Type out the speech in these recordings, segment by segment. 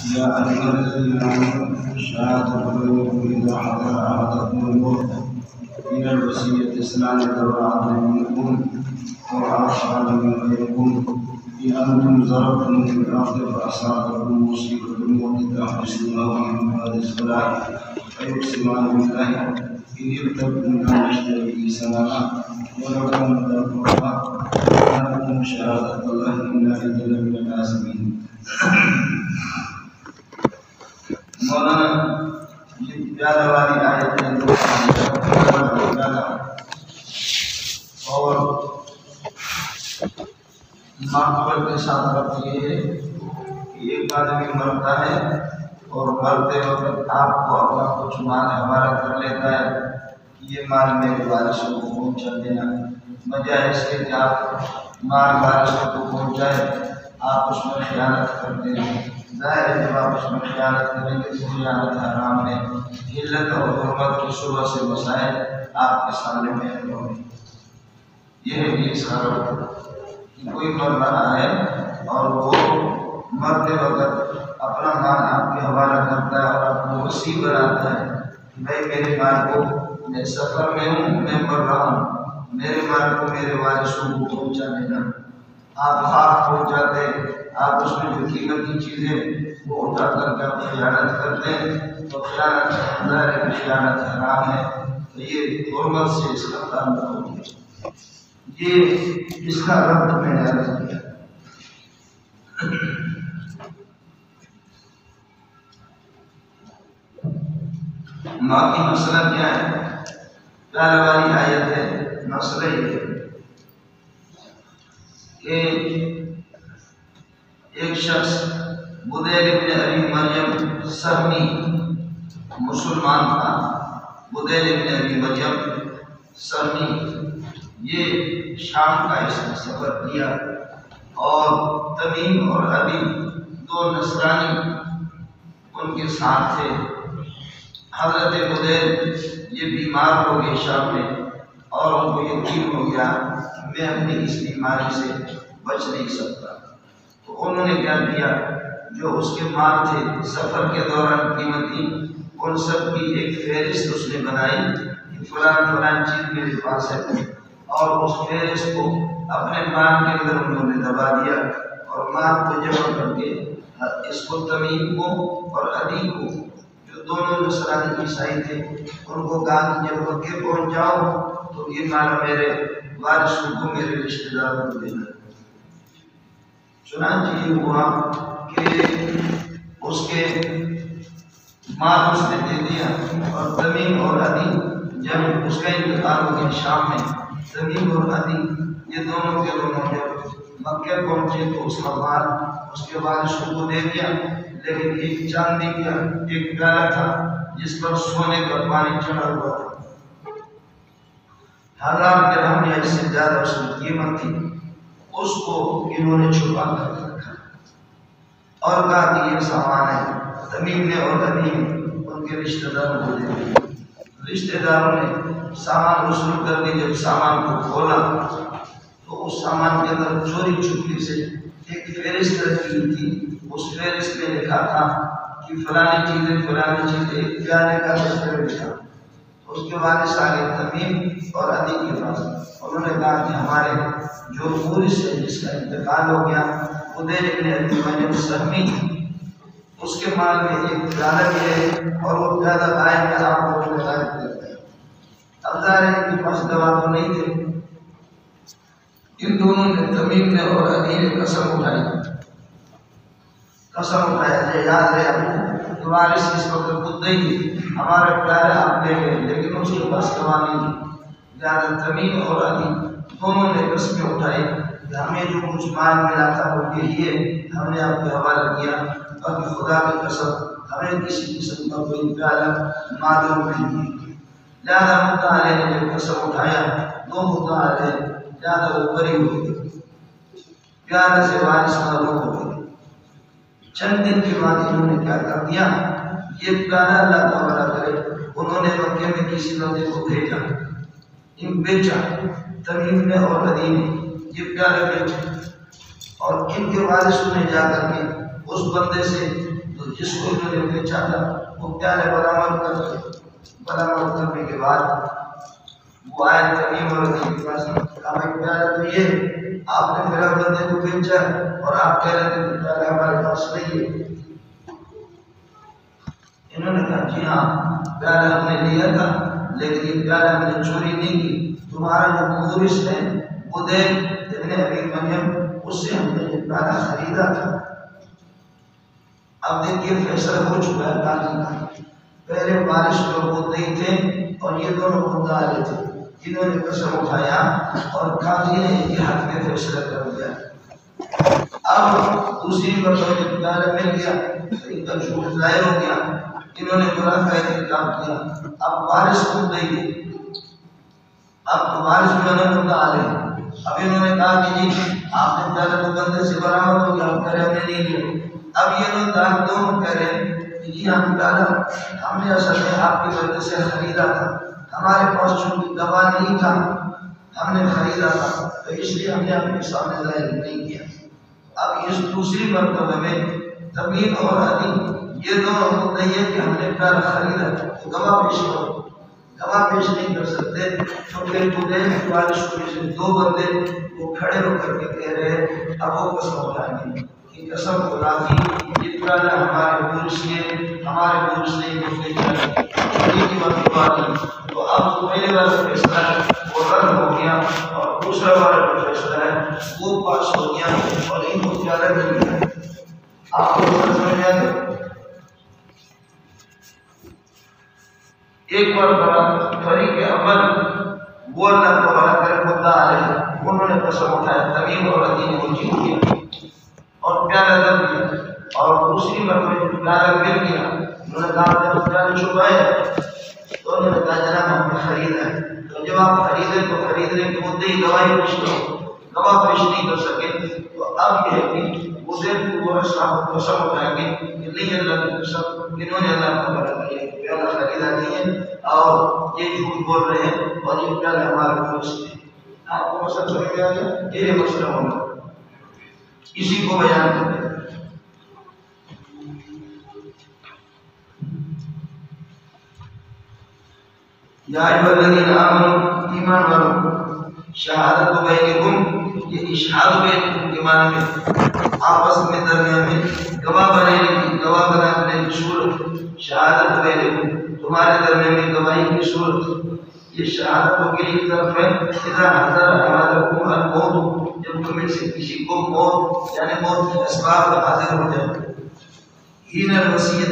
يا أيها الذين آمنوا شهادة بينكم إذا حضر أحدكم الموت حين الوصية اثنان ذوي عدل منكم وآخران من غيركم إن أنتم ضربتم في الأرض فأصابتكم مصيبة الموت تحبسونهما من بعد الصلاة فيقسمان بالله إن ارتبتم أن نشتري سنة ولكم القربى ولكم شهادة الله إنا إذا لمن الآثمين. مولانا یہ پیارا والی آیت ہے اور مغفرت کے ساتھ ربط یہ ہے کہ ایک آدمی مرتا ہے اور مرتے وقت آپ کو اپنا کچھ مال حوالہ کر لیتا ہے کہ یہ مال میرے وارثوں کو پہنچا دینا، بجائے اس کے کہ آپ مال وارثوں کو پہنچائے آپ اس میں خیانت کرتے ہیں. ظاہر ہے جب آپ اس میں خیانت کریں گے تو خیانت حرام ہے. علت اور حرمت کی صورت سے مسائل آپ کے سامنے بیان ہوں گے. یہ ہے کہ اس کا کہ کوئی مر رہا ہے اور وہ مرتے وقت اپنا مال آپ کے حوالہ کرتا ہے اور آپ کو وصی بناتا ہے کہ بھائی میرے مال کو میں سفر میں ہوں، میں مر رہا ہوں، میرے مال کو میرے وارثوں کو پہنچا دینا. آپ خاک پہنچاتے، آپ اس میں جو قیمتی چیزیں وہ اٹھا کر کے آپ خیانت کرتے ہیں تو خیانت ظاہر ہے کہ خیانت حرام ہے. تو یہ حرمت سے اس کا تعلق ہو گیا. یہ اس کا ربط میں نے عرض کیا. باقی مسئلہ کیا ہے؟ پہلے والی آیت ہے، مسئلہ یہ ہے کہ ایک شخص بدیل ابن ابی مریم سہمی مسلمان تھا. بدیل ابن ابی مریم سہمی یہ شام کا اس نے سفر کیا اور تمیم اور ابی دو نصرانی ان کے ساتھ تھے. حضرت بدیل یہ بیمار ہو گئے شام میں اور ان کو یقین ہو گیا کہ میں اپنی اس بیماری سے بچ نہیں سکتا. تو انہوں نے کیا کیا، جو اس کے مال تھے سفر کے دوران قیمتی، ان سب کی ایک فہرست اس نے بنائی کہ فلان فلان چیز میرے پاس ہے، اور اس فہرست کو اپنے مال کے اندر انہوں نے دبا دیا اور مال کو جمع کر کے اس کو تمیم کو اور عدی کو جو دونوں نصرانی عیسائی تھے ان کو کہا کہ جب مکے پہنچ جاؤ تو یہ مال میرے وارثوں کو میرے رشتہ داروں کو دینا. چنانچہ یہ ہوا کہ اس کے مال اس نے دے دیا اور تمیم اور عدی جب اس کا انتقال ہو گیا شام میں، تمیم اور عدی یہ دونوں کے دونوں جب مکے پہنچے تو اس کا مال اس کے وارثوں کو دے دیا. لیکن ایک چاندی کا ایک پیالہ تھا جس پر سونے کا پانی چڑھا ہوا تھا، 1000 درہم یا اس سے زیادہ اس کی قیمت تھی. اس کو انہوں نے چھپا کر رکھا اور کہا کہ یہ سامان ہے. تمیم نے اور عدی ان کے رشتہ داروں کو دے دیا. رشتہ داروں نے سامان وصول کر دی. جب سامان کو کھولا تو اس سامان کے اندر چوری چھپی سے ایک فہرست رکھی تھی. اس فہرست میں لکھا تھا کہ فلانی چیزیں ایک پیالے کا تصویر لکھا. اس کے وارث آگے تمیم اور عدی کے پاس انہوں نے کہا کہ ہمارے جو مورث ہے جس کا انتقال ہو گیا بدیل ابن ابی مریم سہمی، اس کے مال میں ایک پیالہ بھی ہے اور وہ پیالہ غائب ہے، آپ لوگوں نے غائب کر دیا. اب ظاہر ہے ان کے پاس گواہ تو نہیں تھے. ان دونوں نے تمیم نے اور عدی نے قسم اٹھائی کہ یاد رہے آپ وارث اس وقت مدعی ہمارے پیارے آپ لے گئے، لیکن اس کے پاس گواہ نہیں تھی. لہٰذا تمیم اور عدی دونوں نے قسمیں اٹھائی کہ ہمیں جو کچھ مال ملا تھا وہ یہی ہے، ہم نے آپ کو حوالہ کیا، اور خدا کی قسم ہمیں کسی قسم کا کوئی پیالہ معلوم نہیں ہے. لہٰذا مدعا علیہ نے جو قسم اٹھایا دو مدعا علیہ، لہٰذا وہ بری ہو گئی، پیالہ سے وارث معلوم ہو گئی. چند دن کے بعد انہوں نے کیا کر دیا، یہ پیالہ اللہ تعالیٰ کرے انہوں نے مکے میں کسی بندے کو بھیجا، ان بیچا. تمیم نے اور عدی نے یہ پیالے بیچے اور ان کے وارثوں نے جا کر کے اس بندے سے جس کو انہوں نے بیچا تھا وہ پیالے برآمد کر کے برآمد کرنے کے بعد وہ آئے تمیم اور رضی کے پاس کہا بھائی پیالہ تو یہ آپ نے میرا بندے کو بیچا اور آپ کہہ رہے تھے کہ پیالہ ہمارے پاس نہیں ہے۔ انہوں نے کہا جی ہاں پیالہ ہم نے لیا تھا لیکن یہ پیالہ ہم نے چوری نہیں کی، تمہارا جو مورث ہے وہ دے ابن ابی مریم اس سے ہم نے یہ پیالہ خریدا تھا۔ اب دیکھیے فیصلہ ہو چکا ہے قاضی کا، پہلے بارش لوگ وہ نہیں تھے اور یہ دونوں مدعا علیہ تھے، انہوں نے قسم اٹھایا اور قاضی نے ان کے حق میں فیصلہ کر دیا۔ اب دوسری مرتبہ جب پیالہ مل گیا ان کا جھوٹ ظاہر ہو گیا، انہوں نے گناہ کا ارتکاب کیا۔ اب بارش رک گئی ہے، اب بارش جو ہے مدعا علیہ، اب انہوں نے کہا کہ جی آپ نے پیالہ تو بندے سے برآمد ہو گیا، ہم کہہ رہے ہم نے نہیں لیا۔ اب یہ لوگ دونوں کہہ رہے ہیں کہ جی ہم پیالہ ہم نے اصل میں آپ کے بندے سے خریدا تھا، ہمارے پاس چونکہ گواہ نہیں تھا ہم نے خریدا تھا تو اس لیے ہم نے اپنے سامنے ظاہر نہیں کیا۔ اب اس دوسری مرتبہ میں تمیم اور عدی یہ دونوں مدعی ہیں کہ ہم نے پیالہ خریدا تو گواہ پیش کرو، گواہ پیش نہیں کر سکتے تو پھر بدین بارش ہوئی سے دو بندے وہ کھڑے ہو کر کے کہہ رہے ہیں اب وہ قسم اٹھائیں گے کہ قسم خدا کی یہ پیالہ ہمارے مورث نے دوسرے چوری کی بات نہیں۔ تو اب پہلے والا فیصلہ وہ رد ہو گیا اور دوسرا والا جو فیصلہ ہے وہ پاس ہو گیا اور ان کو پیالہ مل گیا۔ آپ کو سمجھ آ گیا؟ ایک بار بڑا فریق اول وہ اللہ کو بڑا کر مدعا علیہ انہوں نے قسم اٹھایا، تمیم اور عدی نے وہ جیت گیا اور پیالہ دب گیا۔ اور دوسری مرتبہ جب پیالہ مل گیا انہوں نے کہا جب پیالہ چھپایا تو انہوں نے کہا جناب ہم نے خریدا ہے، تو جب آپ خریدے تو خریدنے کے مدعی گواہی پیش کرو، گواہ پیش نہیں کر سکے تو اب یہ ہے کہ مدعی کو وہ صاحب قسم اٹھائیں گے کہ نہیں اللہ کی قسم انہوں نے اللہ کو بڑا کیا پیالہ خریدا نہیں ہے اور یہ جھوٹ بول رہے ہیں اور یہ پیالہ ہمارے مورث ہے۔ آپ کو مسئلہ سمجھ میں آ گیا؟ یہ مسئلہ ہوگا، اسی کو بیان کرتے ہیں۔ یا ایھا الذین آمنوا ایمان والو شہادت بینکم، یہ اشہاد بینکم کے معنی میں آپس میں درمیان میں گواہ بنانے کی صورت، شہادت بینکم تمہارے درمیان میں گواہی کی صورت، یہ شہادتوں کے لیے طرف ہے اذا حضر احدکم الموت، جب تم میں سے کسی کو موت یعنی موت کے اسباب حاضر ہو جائے، حین الوصیت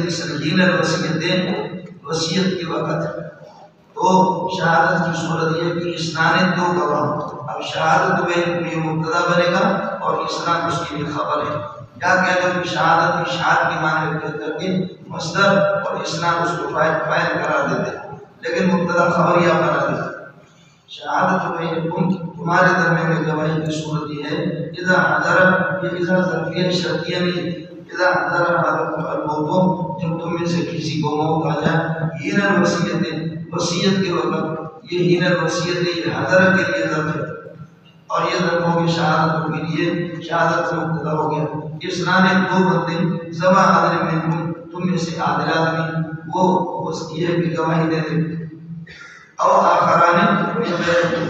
وصیت کے وقت، تو شہادت کی صورت یہ کہ اسنان دو گواہ، اب شہادت بینکم یہ مبتدا بنے گا اور اسنان اس کی بھی خبر ہے، یا کہہ دو کہ شہادت اشہاد کے معنی کر کے مصدر اور اسنان اس کو فاعل قرار دیتے لیکن مبتدا خبریہ بنا دیتا۔ شہادت بینکم تمہارے درمیان میں گواہی کی صورت یہ ہے اذا حضر، یہ اذا ظرفیہ شرطیہ نہیں، اذا حضر احدکم الموت جب تم میں سے کسی کو موت آ جائے، حین الوصیت وصیت کے وقت، یہ حین الوصیت یہ حضر کے لیے ظرف ہے اور یہ ظرف ہو گیا شہادت کے لیے، شہادت سے مبتدا ہو گیا۔ اسنان دو بندے ذوی عدل منکم تم میں سے عادل آدمی وہ وصیت کی گواہی دے دے، او آخران من غیرکم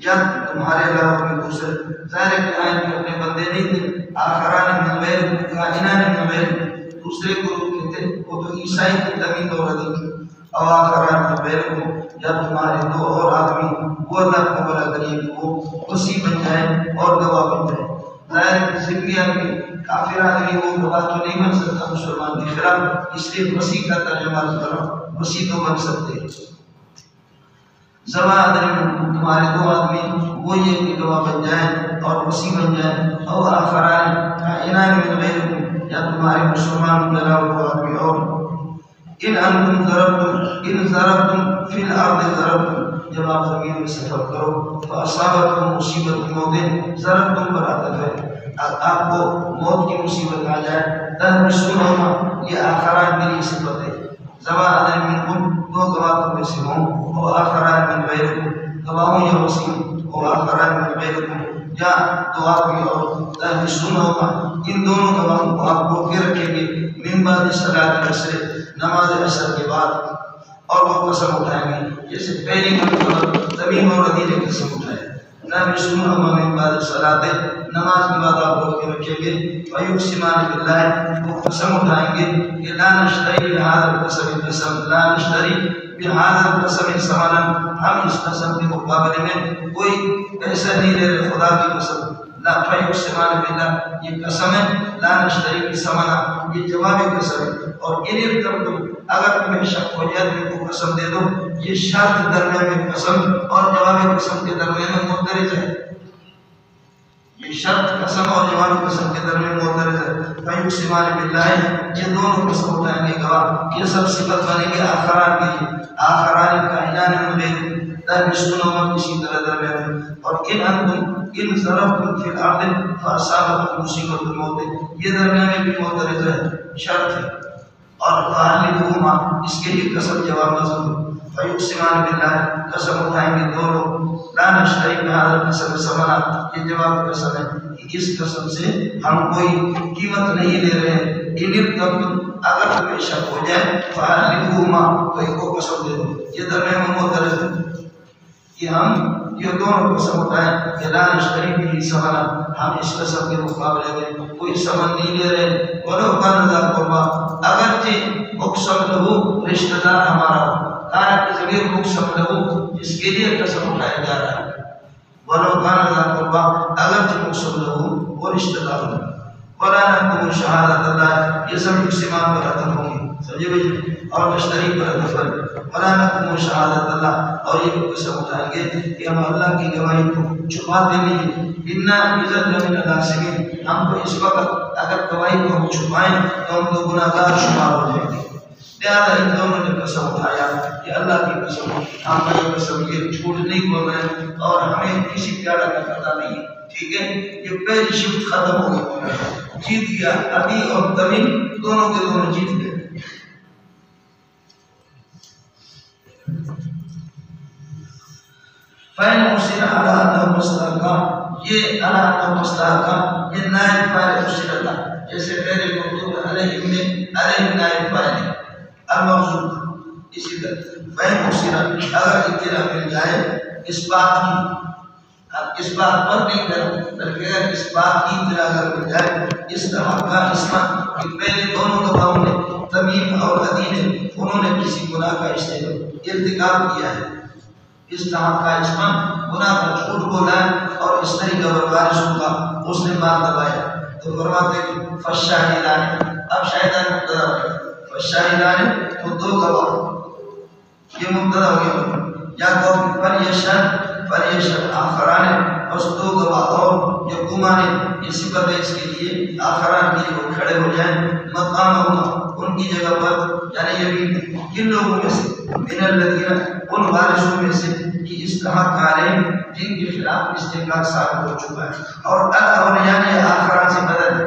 یا تمہارے علاوہ کوئی دوسرے، ظاہر ہے کہ آئین کے اپنے بندے نہیں تھے، آخران من غیرکم کائنان من غیرکم دوسرے گروہ کے تھے، وہ تو عیسائی کی تمیم اور عدی کی، او آخران من غیرکم یا تمہارے دو اور آدمی وہ اللہ کو بلا کریے کہ وہ وصی بن جائیں اور گواہ بن جائیں۔ ظاہر ہے کہ ذکری آدمی کافر آدمی وہ گواہ تو نہیں بن سکتا مسلمان کی خلاف، اس لیے وصی کا ترجمہ کرو، وصی تو بن سکتے ہیں۔ ذوی عدل تمہارے دو آدمی وہ یہ کہ گواہ بن جائیں اور وصی بن جائیں، او آخران کائنان من غیرکم یا تمہارے مسلمان کے علاوہ دو آدمی اور، ان انتم ضربتم فی الارض ضربتم جب آپ زمین میں سفر کرو تو اصابتکم مصیبت موت، ضربتم پر عطف ہے، آپ کو موت کی مصیبت آ جائے، تحبسونہما یہ آخران کے لیے صفت ہے، ذوی عدل منکم دو گواہ تم میں سے ہوں، او آخران من غیرکم گواہوں یا وصی، او آخران من غیرکم یا دو آدمی اور، تحبسونہما ان دونوں گواہوں کو آپ روکے رکھیں گے، من بعد صلاۃ العصر نماز عصر کے بعد، اور وہ قسم اٹھائیں گے جیسے پہلی مرتبہ تمیم اور عدی نے قسم اٹھایا، نہ بسم من بعد صلاۃ، نماز کے بعد آپ روزے رکھیں گے، ویقسمان باللہ، وہ قسم اٹھائیں گے کہ لا نشتری بہذا القسم قسم، لا نشتری بہذا القسم ثمنا، ہم اس قسم کے مقابلے میں کوئی پیسہ نہیں لے رہے، خدا کی قسم، لا فیقسمان باللہ یہ قسم ہے، لا نشتری کی ثمنا یہ جواب قسم ہے، اور ان ارتبتم اگر تمہیں شک ہو جائے تو کو قسم دے دو، یہ شرط درمیان میں قسم اور جواب قسم کے درمیان میں مندرج ہے، یہ شرط قسم اور جواب قسم کے درمیان مندرج ہے، فیقسمان باللہ یہ دونوں قسم اٹھائیں گے گواہ، یہ سب صفت بنیں گے آخران کے لیے، آخران کائنان من غیر تابسون کسی طرح درمیان میں، اور ان انتم ان ضربتم فی الارض فاصابتکم مصیبۃ الموت یہ درمیان میں بھی مندرج ہے، شرط ہے، اور فاحلفوہما اس کے لیے قسم جواب مضمون، فیقسمان باللہ قسم اٹھائیں گے دو لوگ، لا نشتری بہذا القسم ثمنا یہ جواب قسم ہے، اس قسم سے ہم کوئی قیمت نہیں لے رہے ہیں، ان ارتبتم اگر تمہیں شک ہو جائے فاحلفوہما تو ایک کو قسم دے دو، یہ درمیان میں مندرج ہے کہ ہم یہ دونوں قسم اٹھائیں کہ لا نشتری بھی ثمنا، ہم اس قسم کے مقابلے میں کوئی ثمن نہیں لے رہے، ولو کان ذا قربا اگرچہ مقسم لہو رشتہ دار ہمارا ہو، کان کی ضمیر مقسم لہو جس کے لیے قسم اٹھایا جا رہا ہے، ولو کان ذا قربا اگرچہ مقسم لہو وہ رشتہ دار ہو، ولا نکتم شہادت اللہ یہ سب اقسام پر عطف ہوں گے، سمجھے بھائی، اور مشتری پر عطف ہے، ولا نکتم شہادت اللہ اور یہ قسم اٹھائیں گے کہ ہم اللہ کی گواہی کو چھپاتے نہیں، انا اذا لمن الناسین ہم تو اس وقت اگر گواہی کو ہم چھپائیں تو ہم تو گناہگار شمار ہو جائیں گے، لہذا ان دونوں نے قسم اٹھایا کہ اللہ کی قسم ہم یہ قسم یہ جھوٹ نہیں بول رہے ہیں اور ہمیں کسی پیارا کا پتہ نہیں، ٹھیک ہے، یہ پہلی شفت ختم ہو گئی، جیت گیا عدی اور تمیم دونوں کے دونوں جیت گئے۔ فَإِنْ أُصِرَ عَلَىٰ أَنَّهُ مُسْتَحْقًا یہ عَلَىٰ أَنَّهُ مُسْتَحْقًا یہ نائب فاعل أُصِرَ تھا، جیسے پہلے مقصود علیہ میں علیہ نائب فاعل الموصول، اسی طرح فَإِنْ أُصِرَ اگر اطلاع مل جائے اس بات کی، اس بات پر نہیں کر بلکہ اس بات کی اطلاع اگر مل جائے اس طرح کا اسما کہ پہلے دونوں گواہوں نے تمیم اور عدی نے انہوں نے کسی گناہ کا ارتکاب کیا ہے، اس طرح کا اسما گناہ کا جھوٹ بولا ہے اور اس طریقہ پر وارثوں کا اس نے مال دبایا، تو فرماتے ہیں فالشاہدان، اب شاہدان مبتدا ہو گیا، فالشاہدان تو دو گواہ یہ مبتدا ہو گیا، یا قوم فلیشہد آخران اس دو گواہ اور یقومان یہ صفت ہے اس کے لیے آخران کے لیے وہ کھڑے ہو جائیں، مقامہما ان کی جگہ پر، یعنی یمین کن لوگوں میں سے، من الذین ان وارثوں میں سے کہ استحق علیہم جن کے خلاف استحقاق ثابت ہو چکا ہے، اور الاولیان آخران سے بدل،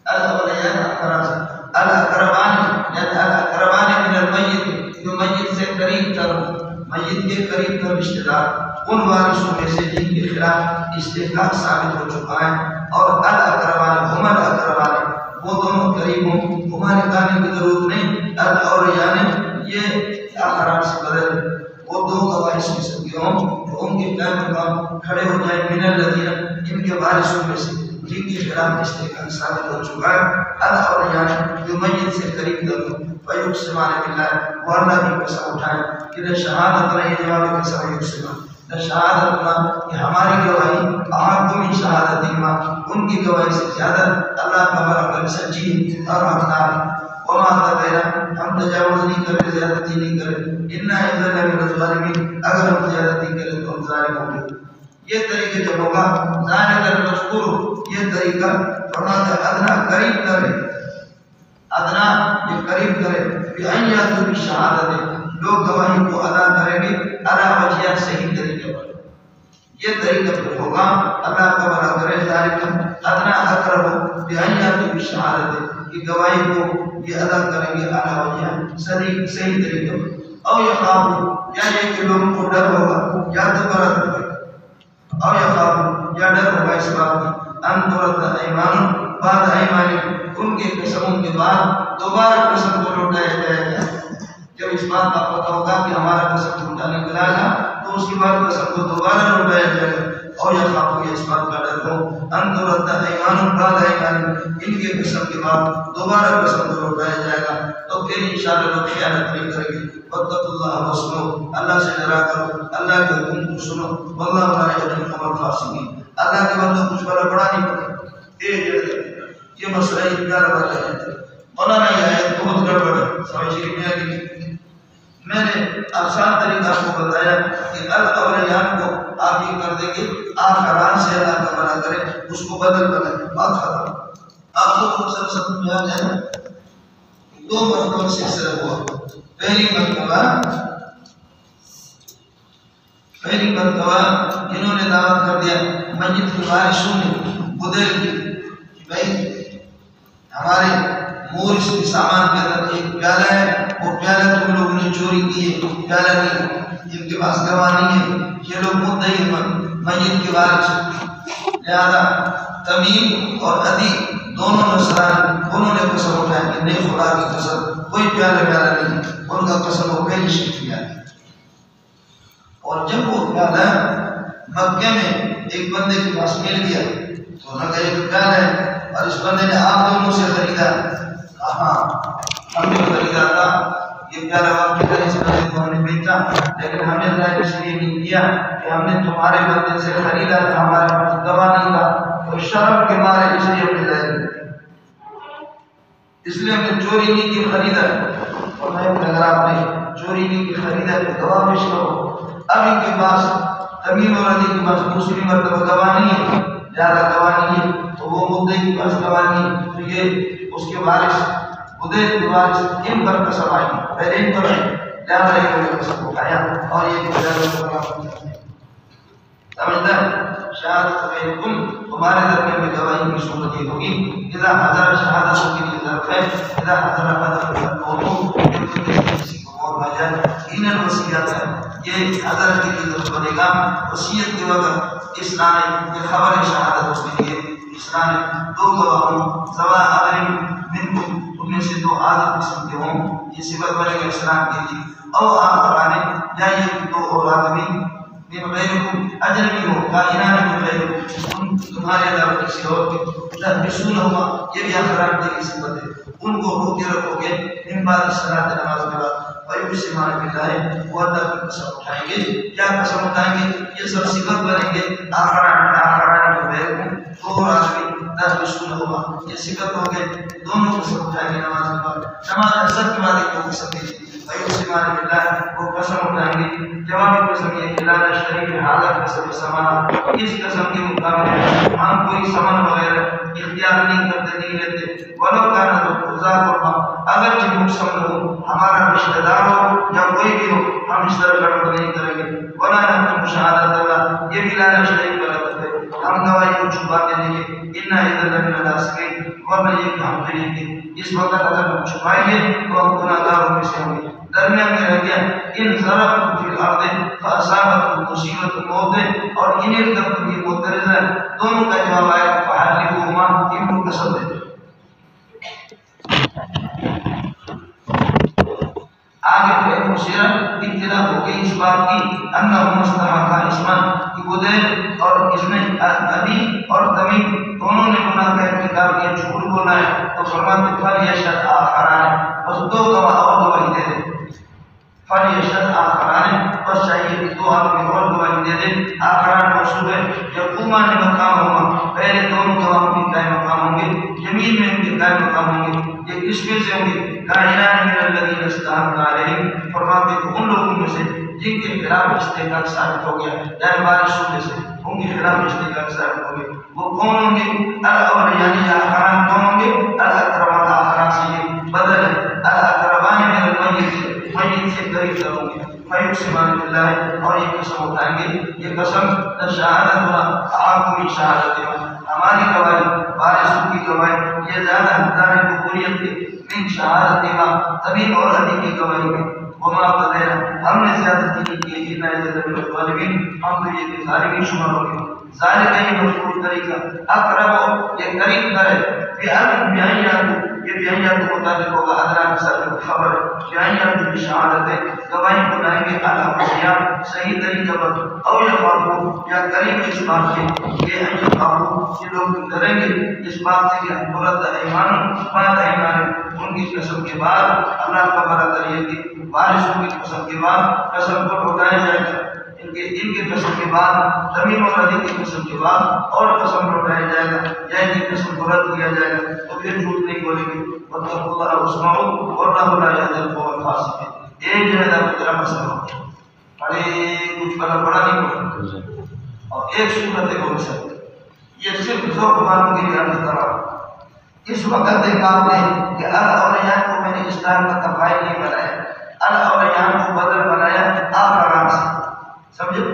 الاولیان آخران سے، الاقربان یعنی الاقربان من المیت جو میت سے قریب تر، میت کے قریب تر رشتہ دار ان وارثوں میں سے جن کے خلاف استحقاق ثابت ہو چکا ہے، اور الاقربان ہم الاقربان وہ دونوں قریب ہوں، ہمارے کہنے کی ضرورت نہیں، الاولیان یہ آخران سے بدل وہ دو گواہ اس قسم کے ہوں جو ان کے قائم مقام کھڑے ہو جائیں، من الذین ان کے وارثوں میں سے جن کے خلاف استحقاق ثابت ہو چکا ہے، الاولیان جو میت سے قریب تر ہوں، فیقسمان باللہ وہ اللہ کی قسم اٹھائیں کہ شہادت نہیں جواب قسم یقسمان شہادت کہ ہماری گواہی آپ من شہادتہما ان کی گواہی سے زیادہ اللہ تبارک و سچی اور حقدار ہے، وما تغیرہ ہم تجاوز نہیں کرے، زیادتی نہیں کرے، انا اذا لمن الظالمین اگر ہم زیادتی کریں تو ہم ظالم ہوں گے، یہ طریقہ جب ہوگا ذالک المذکور یہ طریقہ فرماتا ہے ادنا قریب کرے، ادنا یہ قریب کرے، بأن یاتوا بالشہادۃ لوگ گواہی کو ادا کریں گے علی وجہ صحیح طریقے پر، یہ طریقہ پر ہوگا اللہ تعالیٰ کرے ذالک ادنا اقرب بأن یاتوا بالشہادۃ کہ گواہی کو یہ ادا کریں گے علی وجہ صحیح طریقے پر، او یخافوا یا یہ کہ لوگوں کو ڈر ہوگا یا تبرت ہوگا، او یخافوا یا ڈر ہوگا اس بات کی ان ترد ایمان بعد ایمان ان کے قسموں کے بعد دوبارہ قسم کو لوٹایا جائے گا۔ جب اس بات کا پتہ ہوگا کہ ہمارا قسم جھوٹا نکلا گا تو اس کے بعد قسم کو دوبارہ لوٹایا جائے گا۔ اور یہ خاطر اس بات کا ڈر ہو ان ترد ایمان بعد ایمان، ان کے قسم کے بعد دوبارہ قسم کو لوٹایا جائے گا تو پھر انشاءاللہ لوگ خیانت نہیں کریں گے۔ واتقوا اللہ واسمعوا، اللہ سے ڈرا کرو، اللہ کے حکم کو سنو، واللہ لا یہدی القوم الفاسقین، اللہ کے بندوں کچھ بڑا نہیں پڑے۔ یہ مسئلہ انکار والا ہے، مولانا یہ آیت بہت گڑبڑ ہے، سمجھ لیجیے۔ میں نے آسان طریقہ آپ کو بتایا کہ الاولیان کو آپ یہ کر دیں گے، آخران سے اللہ کا منع کریں، اس کو بدل بنائیں، بات ختم۔ آپ کو مسلسل میں آ جائے دو مرتبہ سلسلہ ہوا۔ پہلی مرتبہ انہوں نے دعوت کر دیا میت کے وارثوں نے بدل کی کہ بھائی ہمارے مورث کے سامان کے اندر ایک پیالہ ہے، وہ پیالہ تم لوگوں نے چوری کی ہے، پیالہ نہیں، جن کے پاس گواہ نہیں ہے، یہ لوگ مدعی میت کے وارث، لہذا تمیم اور عدی دونوں نصران انہوں نے قسم اٹھایا کہ نہیں، خدا کی قسم کوئی پیالہ نہیں، ان کا قسم وہ پہلی شرک کیا ہے۔ اور جب وہ پیالہ مکے میں ایک بندے کے پاس مل گیا تو انہوں نے کہا یہ پیالہ ہے، اور اس بندے نے آپ دونوں سے خریدا، ہاں ہم نے خریدا تھا یہ پیالہ، واقعی کا اس بندے کو ہم نے بیچا، لیکن ہم نے ظاہر اس لیے نہیں کیا کہ ہم نے تمہارے بندے سے خریدا تھا، ہمارے پاس گواہ نہیں تھا، تو شرم کے مارے اس لیے ہم نے ظاہر کیا، اس لیے ہم نے چوری نہیں کی، خریدا۔ اور میں اگر آپ نے چوری نہیں کی، خریدا تو گواہ پیش کرو۔ اب ان کے پاس تمیم اور عدی کے پاس دوسری مرتبہ گواہ نہیں ہے، زیادہ گواہ نہیں ہے، تو وہ مدعی کے پاس گواہ نہیں ہے، تو یہ اس کے وارث بدیل کے وارث ان پر قسم آئی، پہلے ان پر آئی، لہذا یہ قسم اٹھایا اور یہ سمجھتا ہے۔ شہادت بینکم، تمہارے درمیان میں گواہی کی صورت یہ ہوگی اذا حضر، شہادت کے لیے ظرف ہے، اذا حضر الموت، جب کسی کو موت آ جائے، حین الوصیت ہے، یہ حضر کے لیے ظرف بنے گا وصیت کے وقت، اس نام یہ خبر شہادت کے لیے اس نام دو گواہوں ذوا عدل منکم، تم میں سے دو عادل قسم کے ہوں، یہ صفت بنے گا اسلام کے لیے، او آخرانے، یا یہ دو اور آدمی من غیرکم، اجنبی ہو، کائنان من غیرکم، تمہارے علاوہ کسی اور کے، تحبسونہما، یہ بھی آخران کی صفت ہے، ان کو روکے رکھو گے، من بعد صلاۃ، نماز کے بعد، ویقسمان باللہ، وہ اللہ کی قسم اٹھائیں گے، کیا قسم اٹھائیں گے؟ یہ سب صفت بنیں گے، آخران من غیرکم، دو اور آدمی، تحبسونہما، یہ صفت ہو گئے، دونوں قسم اٹھائیں گے نماز کے بعد، نماز اثر کے بعد ایک قسم ہے، ویقسمان باللہ، وہ قسم اٹھائیں گے، جواب قسم یہ کہ لا نشتری حالت قسم سمانا، اس قسم کے مقابلے ہم کوئی سمن وغیرہ اختیار نہیں کرتے، نہیں لیتے، ولو کانا تو ذات اللہ، اگرچہ مقسم ہو، ہمارا رشتہ دار ہو یا کوئی بھی ہو، ہم اس طرح گڑبڑ نہیں کریں گے، ولا نکتم شہادت اللہ، یہ بھی لا نشتری غلط ہے، ہم گواہی کو چھپاتے نہیں ہیں، انا اذا لمن الناسکین، ورنہ یہ کہ ہم کہیں گے اس وقت اگر ہم چھپائیں گے تو ہم گناہگاروں میں سے ہوں گے۔ درمیان میں رہ گیا ان ضربتم فی الارض فاصابتکم مصیبت الموت، اور ان ارتبتم یہ معترض ہے، دونوں کا جواب آیا فحلفوہما، ان کو قسم دے۔ آگے پھر مشیرہ اطلاع ہو گئی اس بات کی انہم مستحقا اسما، کہ بدیل اور اس میں ابی اور تمیم دونوں نے گناہ کا ارتکاب کیا، جھوٹ بولا ہے، تو فرماتے فلیشہد آخران، بس دو گواہ اور گواہی دے دیں، فلیشہد آخران، بس چاہیے کہ دو آدمی اور گواہی دے دیں، آخران موصول ہے، یقومان مقام ہوگا، پہلے دونوں گواہوں کی قائم مقام ہوں گے، یمین میں ان کے قائم مقام ہوں گے، یہ کس میں سے ہوں گے؟ کائنان من الذین استحق علیہم، فرماتے ہیں ان لوگوں میں سے جن کے خلاف استحقاق ثابت ہو گیا، یعنی وارثوں میں سے ان کے خلاف استحقاق ثابت ہو گیا، وہ کون ہوں گے؟ الاول یعنی آخران کون ہوں گے؟ الاقربان، آخران سے یہ بدل ہے، الاقربان من المیت، میت سے قریب ہوں گے، فیقسمان باللہ، اور یہ قسم اٹھائیں گے، یہ قسم شہادتنا احق من شہادتنا، ہماری گواہی وارثوں کی گواہی یہ زیادہ حقدار قبولیت کی من شہادتنا، تمیم اور عدی کی گواہی میں، وما قدینا، ہم نے زیادتی نہیں کی، انا اذا لمن الظالمین، ہم تو یہ ظالمین شمار ہو گئے۔ ذالک یہ مفعول طریقہ اقرب یہ قریب تر ہے یہ بیانیات کو مطابق ہوگا ادرا مثال خبر بیانیات کی شہادت گواہی بنائیں گے الاولیاء صحیح طریقہ پر او یخافو یا قریب اس بات کے یہ ان یخافو یہ لوگ ڈریں گے اس بات سے کہ برد ایمان بعد ایمان ان کی قسم کے بعد اللہ کا برا کریے کہ وارثوں کی قسم کے بعد قسم کو لوٹایا جائے گا ان کے قسم کے بعد زمین اور ندی کی قسم کے بعد اور قسم لوٹایا جائے گا یا ان کی قسم کو رد کیا جائے گا تو پھر جھوٹ نہیں بولیں گے واتقوا اللہ واسمعوا واللہ لا یہدی القوم الفاسقین ایک جگہ پر تیرا مسئلہ ہوتا ہے پڑھے کچھ پڑھا نہیں پڑھا اور ایک صورت ہے وہ مسئلہ یہ صرف ذوق مانوں کے لیے اللہ تعالیٰ اس وقت دیکھا آپ نے کہ الاولیاء کو میں نے اسلام کا تفاعل نہیں بنایا الاولیاء کو بدل بنایا آخران سے سمجھو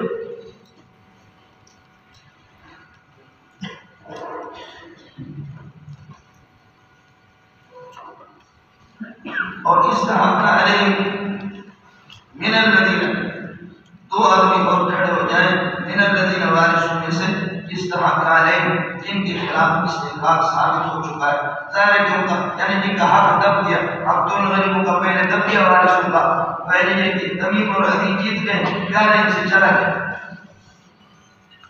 اور استحق علیہ من الذین دو آدمی اور کھڑے ہو جائیں من الذین وارثوں میں سے استحق علیہ جن کے خلاف استحقاق ثابت ہو چکا ہے ظاہر کیوں کا یعنی جن کا حق دب دیا حق دون غریبوں کا پہلے دب دیا وارثوں کا پہلے یہ کہ تمیم اور عدی جیت گئے پیار ان سے چلا گئے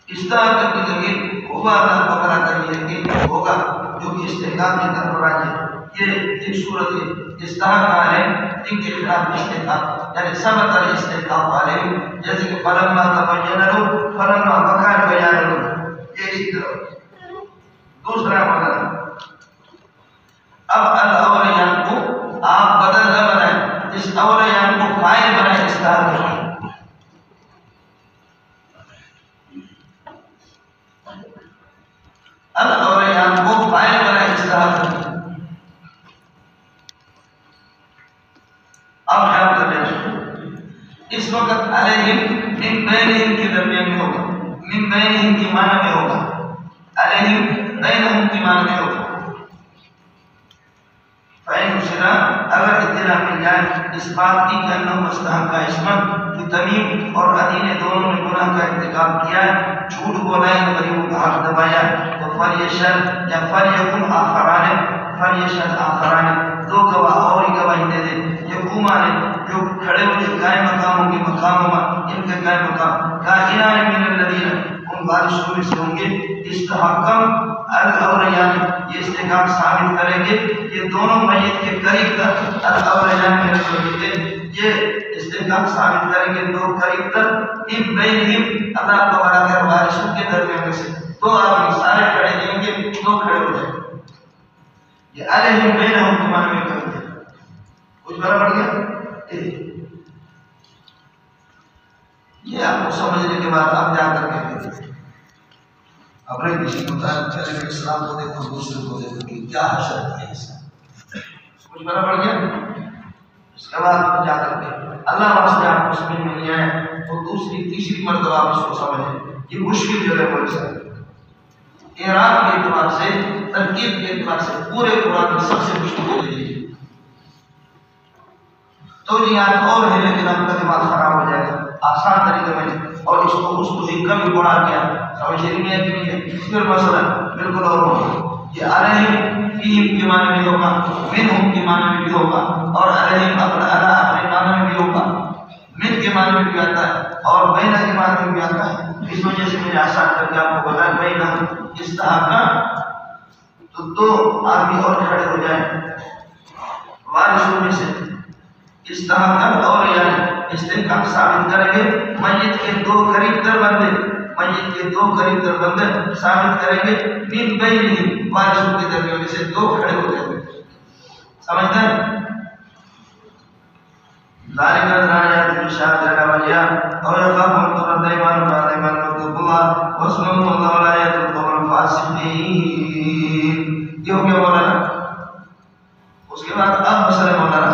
استحقاق کی زمین ہوگا اللہ پکڑا کر یہ کہ ہوگا جو کہ استحقاق کی طرف راجع یہ ایک صورت ہے استحقاق علیہ جن کے خلاف استحقاق یعنی ثبت الاستحقاق علیہ جیسے کہ فلما تبین لو فلما مکان بیان لو یہ اسی طرح دوسرا مطلب اب الاولیاء کو آپ بدل نہ بنائیں اس اولیاء کو فائل بنائیں استحقاق الاولیاء کو فائل بنائیں استحقاق اب خیال کر لیں اس وقت علیہم من بینہم کے درمیان میں ہوگا من بینہم کی معنی میں ہوگا علیہم بینہم کی معنی میں ہوگا فَإِنْ اُسِرَا اگر اطلاع مل جائے اس بات کی کہ انہم مستحق کا اسمت کہ تمیم اور عدی نے دونوں نے گناہ کا ارتکاب کیا ہے جھوٹ بولا ہے غریبوں کا حق دبایا تو فَلْيَشْهَدْ یا فَلْيَكُنْ آخَرَانِ فَلْيَشْهَدْ آخَرَانِ دو گواہ اور ہی گواہی دے دے یقومان جو کھڑے ہوئے قائم مقاموں کے مقاموں ان کے قائم مقام کائنان من الذین ان وارثوں میں سے ہوں گے استحقاق الاولیاء یہ استحقاق ثابت کریں گے یہ دونوں میت کے قریب تر الاولیاء میں رکھیں یہ استحقاق ثابت کریں گے دو قریب تر ان بینہم اللہ تعالیٰ کے وارثوں کے درمیان میں سے دو آدمی سارے کھڑے دیں گے دو کھڑے ہو جائیں یہ علیہم بینہم کے معنی میں کرتے ہیں کچھ برابر گیا یہ آپ کو سمجھنے کے بعد آپ جا کر کے اپنے کسی مطابق چلے گئے اسلام کو دیکھو دوسرے کو دیکھو کہ کیا حشر ہے کچھ برابر گیا اس کے بعد جا کر کے اللہ واسطے آپ کو سمجھ میں نہیں آیا تو دوسری تیسری مرتبہ آپ اس کو سمجھیں یہ مشکل جو ہے وہ ایسا اعراب کے اعتبار سے ترکیب کے اعتبار سے پورے قرآن میں سب سے مشکل ہو جائے گی تو یاد اور ہے لیکن آپ کا دماغ خراب ہو جائے گا آسان طریقے میں اور اس کو بھی کم پڑھا گیا سمجھ نہیں ہے کہ نہیں ہے پھر مسئلہ بالکل اور ہوگا یہ علیہم فیہم کے معنی میں ہوگا منہم کے معنی میں بھی ہوگا اور علیہم اپنے معنی میں بھی ہوگا من کے معنی میں بھی آتا ہے اور بینہ کے معنی میں بھی آتا ہے اس وجہ سے میں نے آسان کر کے آپ کو بتایا بینہ استحقاق تو دو آدمی اور کھڑے ہو جائیں وارثوں میں سے استحقاق اور یعنی استحقاق ثابت کریں گے میت کے دو قریب تر بندے میت کے دو قریب تر بندے ثابت کریں گے من بینہم وارثوں کے درمیان سے دو کھڑے ہو جائیں گے سمجھتے ہیں ذالک الآیات الشاہد الاولیاء اور یخافون ترد ایمان بعد ایمان واتقوا اللہ واسمعوا واللہ لا یہدی القوم الفاسقین یہ ہو گیا مولانا اس کے بعد اب مسئلہ مولانا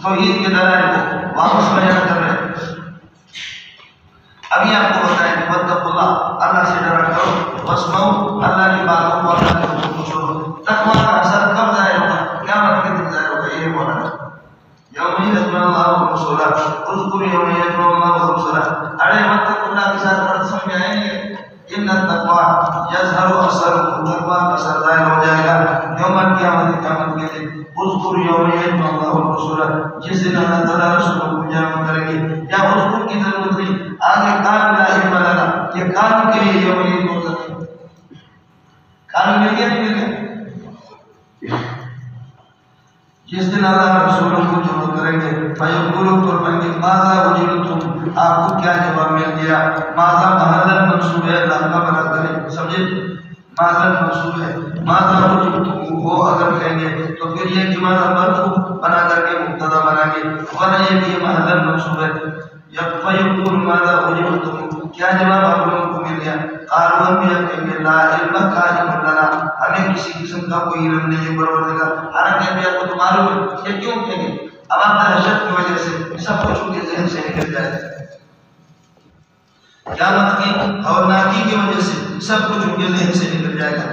توحید کے دلائل کو واپس بیان کر رہے ہیں ابھی آپ کو بتائیں کہ واتقوا اللہ اللہ سے ڈرا کرو واسمعوا اللہ کی باتوں کو اللہ کے حکم کو چھوڑو تقویٰ کا اثر کب ظاہر ہوگا قیامت کے دن ظاہر ہوگا یہ مولانا یوم یجمع اللہ الرسل اذکر یوم یجمع اللہ الرسل ارے واتقوا اللہ کے ساتھ بات سمجھ آئے نہیں ان التقوی یظہر اثر، تقوی کا اثر ظاہر ہو جائے گا یوم القیامت، قیامت کے دن. اذکر یوم یجمع اللہ الرسل، جس دن اللہ تعالیٰ رسولوں کو جمع کریں گے. یا اذکر کی ضرورت نہیں، آگے کان لا علم لنا، یہ کان کے لیے یوم یجمع اللہ، کان مل گیا نہیں مل گیا؟ جس دن اللہ رسولوں کو جمع کریں گے فیقولوا فرمائیں گے ماذا اجبتم، آپ کو کیا جواب مل گیا؟ ماذا محل منصوب ہے، اللہ کا بنا کرے، سمجھے؟ ماذا منصوب ہے، ماذا اجبتم وہ اگر کہیں گے تو پھر یہ کہ ماذا مرفوع بنا کر کے مبتدا بنا گے، ورنہ یہ کہ محل منصوب ہے. فیقول ماذا اجبتم، کیا جواب آپ لوگوں کو مل گیا؟ قالوا ہم یہ کہیں گے لا علم لنا، ہمیں کسی قسم کا کوئی علم نہیں ہے پروردگار. حالانکہ انبیاء کو تو معلوم ہے، یہ کیوں کہیں گے؟ اب آپ دہشت کی وجہ سے سب کچھ ان کے ذہن سے نکل جائے، قیامت کی ہولناکی کی وجہ سے سب کچھ ان کے ذہن سے نکل جائے گا.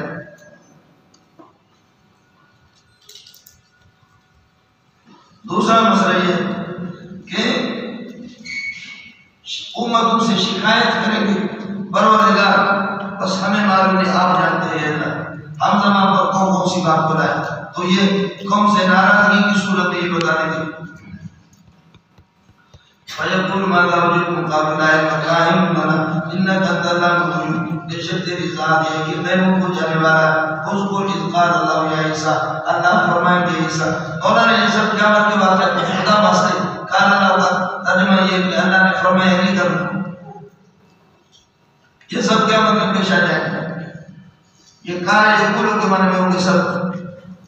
دوسرا مسئلہ یہ کہ امتوں سے شکایت کریں گے پروردگار بس ہمیں معلوم نہیں، آپ جانتے ہیں اللہ، ہم زمان پر کون سی بات بلائے، تو یہ قوم سے ناراضگی کی صورت میں یہ بتا دیں گے. فیقول ماذا اجبتم قالوا لا علم لنا انك انت علام الغیوب، بے شک تیری ذات ہے کہ غیبوں کو جانے والا ہے. اذکر اذ قال اللہ یا عیسیٰ، اللہ فرمائیں گے عیسیٰ. مولانا یہ سب قیامت کے واقعات خدا واسطے قال اللہ کا ترجمہ یہ کہ اللہ نے فرمایا نہیں کرنا، یہ سب قیامت میں پیش آ جائے گا. یہ کار یقولوں کے معنی میں ہوں گے سب.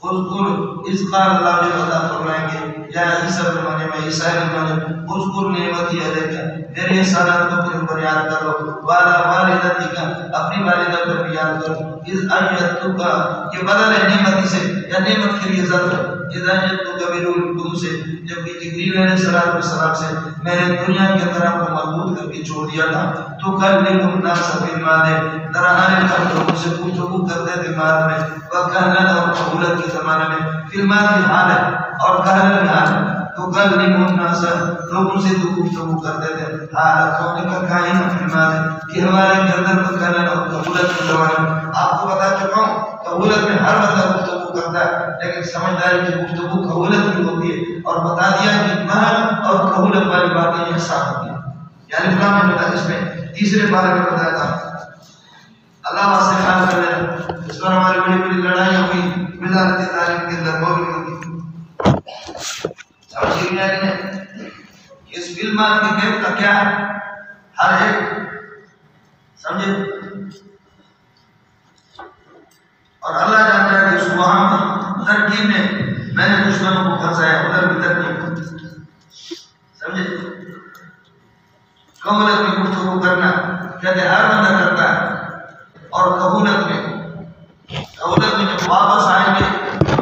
اذکر اذ قال اللہ جو اللہ فرمائیں گے یا عیسیٰ کے معنی میں، عیسیٰ کے معنی میں اذکر نعمتی علیک، میرے احسانات کو اپنے اوپر یاد کرو، والا والدتک، اپنی والدہ پر بھی یاد کرو. اذ ایدتک، یہ بدل ہے نعمتی سے یا نعمت کے لیے ظرف ہے. اذ ایدتک بروح القدس سے، جب کہ جبریل علیہ السلام سے میں نے دنیا کے اندر آپ کو محبوب کر کے چھوڑ دیا تھا. تو کلم الناس فی المہد، درہانے کا لوگوں سے گفتگو کرتے تھے مہد میں، وکہنہ اور قبولت کے زمانے میں، فی المہد حال ہے اور کہنہ بھی حال ہے. تو کلم الناس، لوگوں سے تو گفتگو کرتے تھے حال کھونے کا کائن فی المہد، کہ ہمارے اندر تو کہنہ اور قبولت کے زمانے میں. آپ کو بتا چکا ہوں قبولت میں ہر بندہ گفتگو کرتا ہے، لیکن سمجھداری کی گفتگو قبولت کی ہوتی ہے، اور بتا دیا کہ مہد اور قبولت والی باتیں یہ ساتھ ہوتی ہیں. یعنی فلاں میں بتا، اس میں تیسرے بارے میں بتایا تھا اللہ واسطے خیال کر لیں. اس پر ہماری بڑی بڑی لڑائیاں ہوئی وزارت تعلیم کے اندر مولویوں کی. سمجھ نہیں آئی ہے اس فلم کی گیپ کا کیا ہے، ہر ایک سمجھے. اور اللہ جانتا ہے کہ اس وہاں ترکیب میں نے دشمنوں کو پھنسایا، ادھر بھی ترکیب سمجھے. قبولت میں گفتگو کرنا کہتے ہر بندہ کرتا ہے، اور قبولت میں جب واپس آئیں گے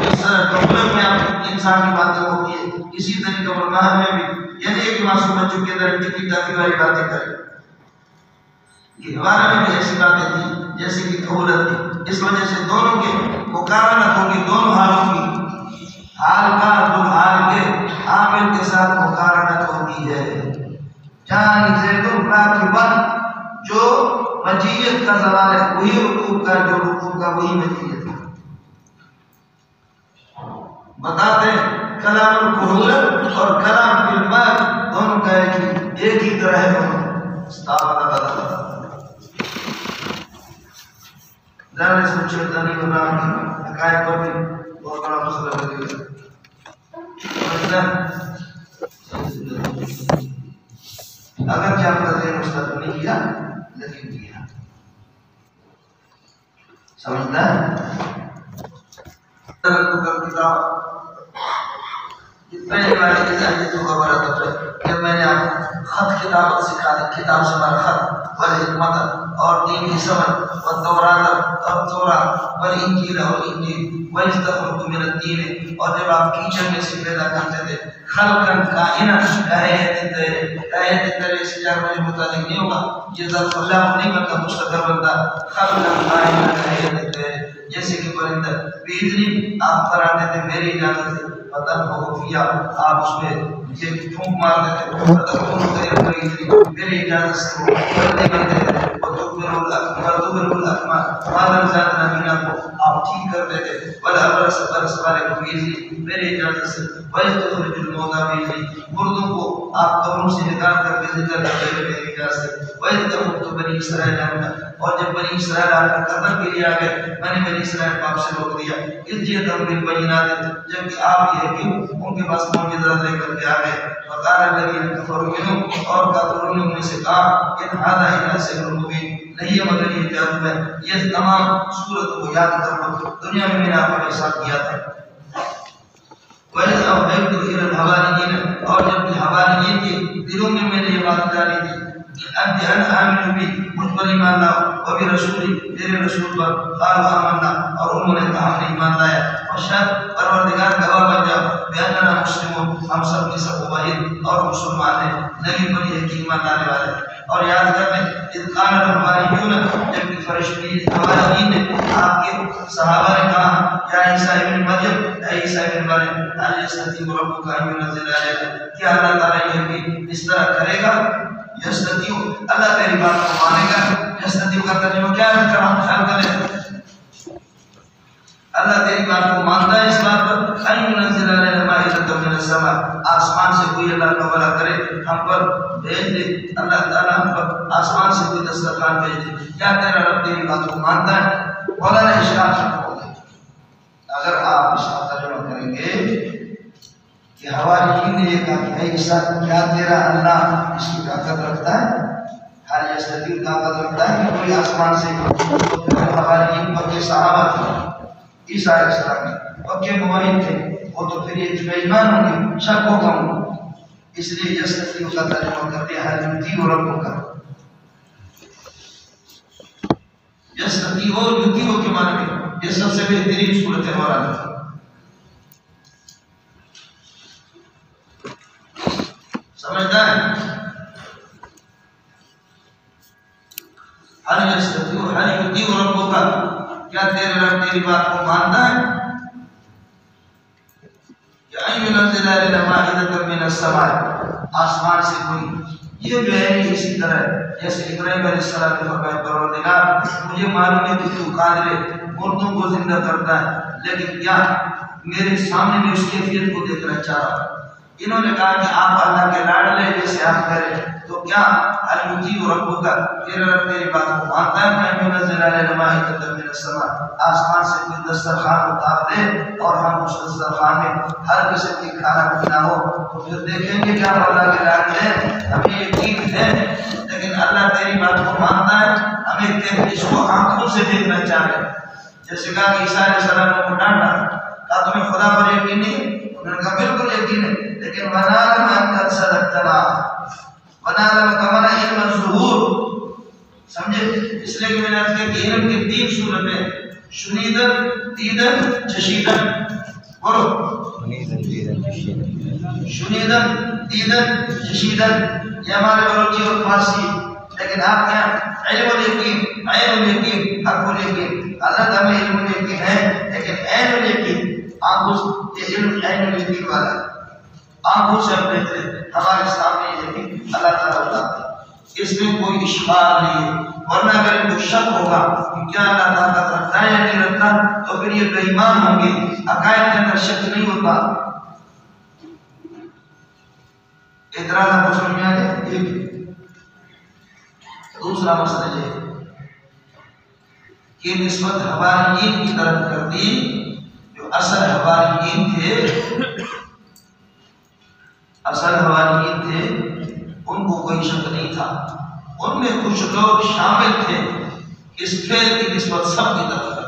اس قبولت میں آپ انسان کی باتیں ہوتی ہے. اسی طریقے پر مہد میں بھی یعنی ایک معصوم بچوں کے اندر ٹکی ٹاکی والی باتیں کریں. یہ ہمارے میں بھی ایسی باتیں تھیں جیسے کہ قبولت تھی. اس وجہ سے دونوں کے مقارنت ہوگی، دونوں حالوں کی، حال کا حال کے عامل کے ساتھ مقارنت ہوتی ہے. جان زید راکبن، جو مجیت کا زوال ہے وہی رکوع کا، جو رکوع کا وہی مجیت. بتاتے کلام القبولت اور کلام بالمال دونوں کا ایک ہی طرح ہے. ظاہر اس میں شیطانی گناہ کی حقائق پر بھی بہت بڑا مسئلہ ہے. اگر کیا آپ کا ذہن مستقبل نہیں کیا لیکن کیا سمجھتا ہے. جب میں نے آپ خط کتابت سکھا دی، کتاب سے ہمارا خط والحکمت اور دین کی سمجھ والتورات اور تورات والانجیل اور انجیل وَيَسْتَخْرُجُ مِنَ الدِّينِ، اور جب آپ کیچڑ میں سے پیدا کرتے تھے خلقاً کائنا کائنات سے جب مجھے متعلق نہیں ہوگا، یہ ذات اللہ نہیں بنتا مستقر بنتا، خلقاً کائنات جیسے کہ پرندہ بیدنی آپ پر آتے تھے میری اجازت سے، پتن خفیہ آپ اس میں یہ پھونک مارتے تھے، پتن خفیہ میری اجازت سے پرندے بنتے تھے. آپ ٹھیک کر دیتے والابرص برص والے کو بھیجی میری اجازت سے وَيَسْتُخْرِجُ الْمَوْتَى بھیجی مردوں کو آپ قبروں سے نکال کر کے زندہ کرتے ہوئے میری اجازت سے وَإِذْ تَخُذْتُ بَنِي إِسْرَائِيلَ اور جب بنی اسرائیل آپ کو قتل کے لیے آ گئے میں نے بنی اسرائیل کو آپ سے روک دیا اِذْ جِئْتُکُم بِالْبَيِّنَاتِ جبکہ آپ یہ کہ ان کے پاس معجزات لے کر کے آ گئے وَقَالَ الَّذِينَ كَفَرُوا مِنْهُمْ اور کافروں نے ان میں سے کہا إِنْ هَذَا إِلَّا سِحْرٌ مُبِينٌ نہیں ہے مگر یہ جادو ہے یہ تمام صورت کو یاد کر لو دنیا میں نے آپ کے ساتھ کیا تھا وَإِذْ أَوْحَيْتُ إِلَى الْحَوَارِيِّينَ اور جب کہ حواریین کے دلوں میں نے یہ بات ڈالی تھی أن آمنوا بي مجھ پر ایمان لاؤ وبرسولی میرے رسول پر قالوا آمنا اور انہوں نے کہا ہم نے ایمان لایا واشهد پروردگار گواہ بن جاؤ بأننا مسلمون ہم سب کے سب واحد اور مسلمان ہیں نبی پر یہ کہ ایمان لانے والے اور یاد کریں اذ قال الحواریون جب کہ فرشتے حواریین نے آپ کے صحابہ نے کہا یا عیسیٰ ابن مریم اے عیسیٰ ابن مریم هل يستطيع ربك أن ينزل علينا کیا اللہ تعالیٰ یہ بھی اس طرح کرے گا یستطیع اللہ تیری بات کو مانے گا یستطیع کا ترجمہ کیا ہے خیال کریں اللہ تیری بات کو مانتا ہے اس بات پر ان ينزل علينا مائدة من السماء آسمان سے کوئی اللہ کا بھلا کرے ہم پر بھیج دے اللہ تعالیٰ ہم پر آسمان سے کوئی دسترخوان بھیج دے کیا تیرا رب تیری بات کو مانتا ہے مولانا اشارہ اگر آپ اس کا ترجمہ کریں گے کہ حواریین نے یہ کہا کہ اے عیسیٰ کیا تیرا اللہ اس کی طاقت رکھتا ہے حال یستطیع طاقت رکھتا ہے کہ کوئی آسمان سے حواریین پکے صحابہ تھے عیسیٰ علیہ السلام پکے موحد تھے وہ تو پھر یہ بے ایمان ہوں گے شک ہوگا اس لیے یستطیع کا ترجمہ کرتے ہیں حال یطیع ربک یستطیع یطیع کے معنی میں یہ سب سے بہترین صورت ہے مولانا سمجھتا ہے حال یستطیع حال یطیع ربک کیا تیرے رب تیری بات کو مانتا ہے کہ ان ينزل علينا مائدة من السماء آسمان سے کوئی یہ جو ہے اسی طرح جیسے ابراہیم علیہ السلام نے فرمایا پروردگار مجھے معلوم ہے کہ تو قادر مردوں کو زندہ کرتا ہے لیکن کیا میرے سامنے میں اس کیفیت کو دیکھنا چاہا انہوں نے کہا کہ آپ اللہ کے لاڈلے جیسے آپ کریں تو کیا المجیب ربک تیرا رب تیری بات کو مانتا ہے کہ ينزل علينا مائدة من السماء آسمان سے کوئی دسترخوان اتار دے اور ہم اس دسترخوان میں ہر قسم کی کھانا پینا ہو تو پھر دیکھیں گے کہ ہم اللہ کے لاڈلے ہمیں یقین ہے لیکن اللہ تیری بات کو مانتا ہے ہمیں اس کو آنکھوں سے دیکھنا چاہے جیسے کہا کہ عیسیٰ علیہ السلام کو ڈانٹا کہا تمہیں خدا پر یقین نہیں انہوں نے کہا بالکل یقین ہے لیکن وَنَعْلَمَ أَنَّ صَدَقْتَنَا وَنَعْلَمَ كَمَنَ عِلْمَ الظُّهُورِ سمجھے اس لیے کہ میں نے آج کہا کہ علم کی تین صورتیں شنیدن دیدن چشیدن بولو شنیدن دیدن چشیدن یہ ہمارے بلوچی اور فارسی لیکن آپ کیا علم الیقین عین الیقین حق الیقین حضرت ہمیں علم الیقین ہے لیکن عین الیقین آنکھوں یہ علم عین الیقین والا آنکھوں سے ہم دیکھتے ہمارے سامنے یہ کہ اللہ تعالیٰ بتاتے اس میں کوئی اشکال نہیں ہے ورنہ اگر کوئی شک ہوگا کہ کیا اللہ طاقت رکھتا ہے یا نہیں رکھتا تو پھر یہ بے ایمان ہوں گے عقائد کے اندر شک نہیں ہوتا اعتراض آپ کو سمجھ میں آ جائے ایک دوسرا مسئلہ یہ کہ نسبت حواریین کی طرف کر دی جو اصل حواریین تھے ان کو کوئی شک نہیں تھا ان میں کچھ لوگ شامل تھے اس فعل کی نسبت سب کی طرف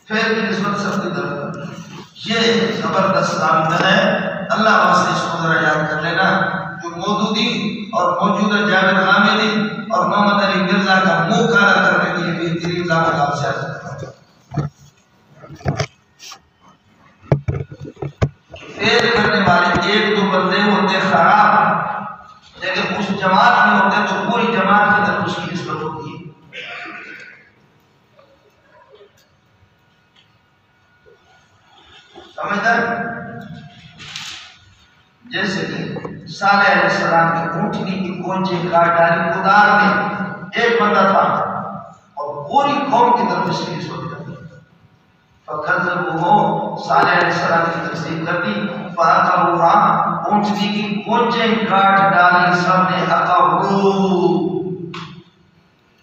فعل کی نسبت سب کی طرف یہ زبردست نام ہے اللہ واسطے اس کو ذرا یاد کر لینا جو مودودی اور موجودہ جاوید حامدی اور محمد علی مرزا کا منہ کالا کرنے کے لیے بہترین لامت آپ سے فیل کرنے والے ایک دو بندے ہوتے خراب لیکن اس جماعت میں ہوتے تو پوری جماعت کی طرف اس کی نسبت ہوتی ہے سمجھدار جیسے کہ صالح علیہ السلام کی اونٹنی کی کونچے کاٹ ڈالی خدار نے، ایک بندہ تھا اور پوری قوم کی طرف اس لیے سوچ جاتی فَكَذَّبُوهُ صالح علیہ السلام کی تصدیق کر دی فَأَقَرُوهَا اونٹنی کی کونچے کاٹ ڈالی سب نے اقروا،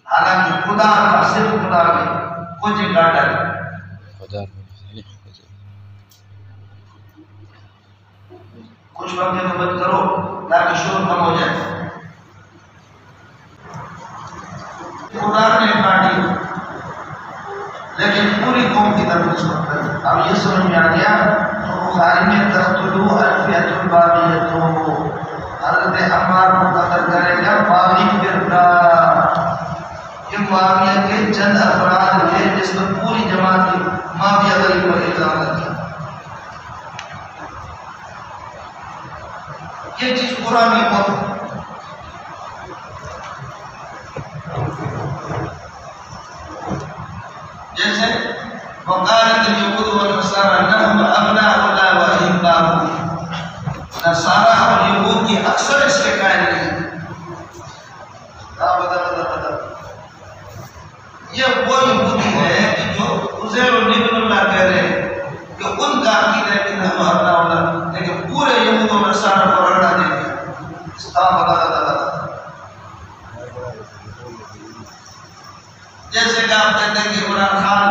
حالانکہ خدا کا صرف خدا نے کونچے کاٹ ڈالی. کچھ وقت محبت کرو تاکہ شور کم ہو جائے. خدا نے کاٹی لیکن پوری قوم کی طرف اس وقت کر. اب یہ سمجھ میں آ گیا تو بخاری میں تقتلوا الفئة الباغية، حضرت عمار مقدر کرے گا باغی کردار. یہ معاویہ کے چند افراد تھے جس میں پوری جماعت کی معاویہ غریب پر الزام لگا. یہ چیز قرآن میں بہت جیسے وقالت اليهود والنصارى نحن ابناء الله واحباؤه، نصارہ اور یہود کی اکثر اس کے قائل نہیں. یہ وہ یہودی ہے کہ جو عزیر ابن اللہ کہہ رہے ہیں کہ ان کا عقیدہ ہے کہ نحن ابناء اللہ، لیکن پورے یہود و نصارہ کو رگڑا دے دیا. جیسے کہ آپ کہتے ہیں کہ عمران خان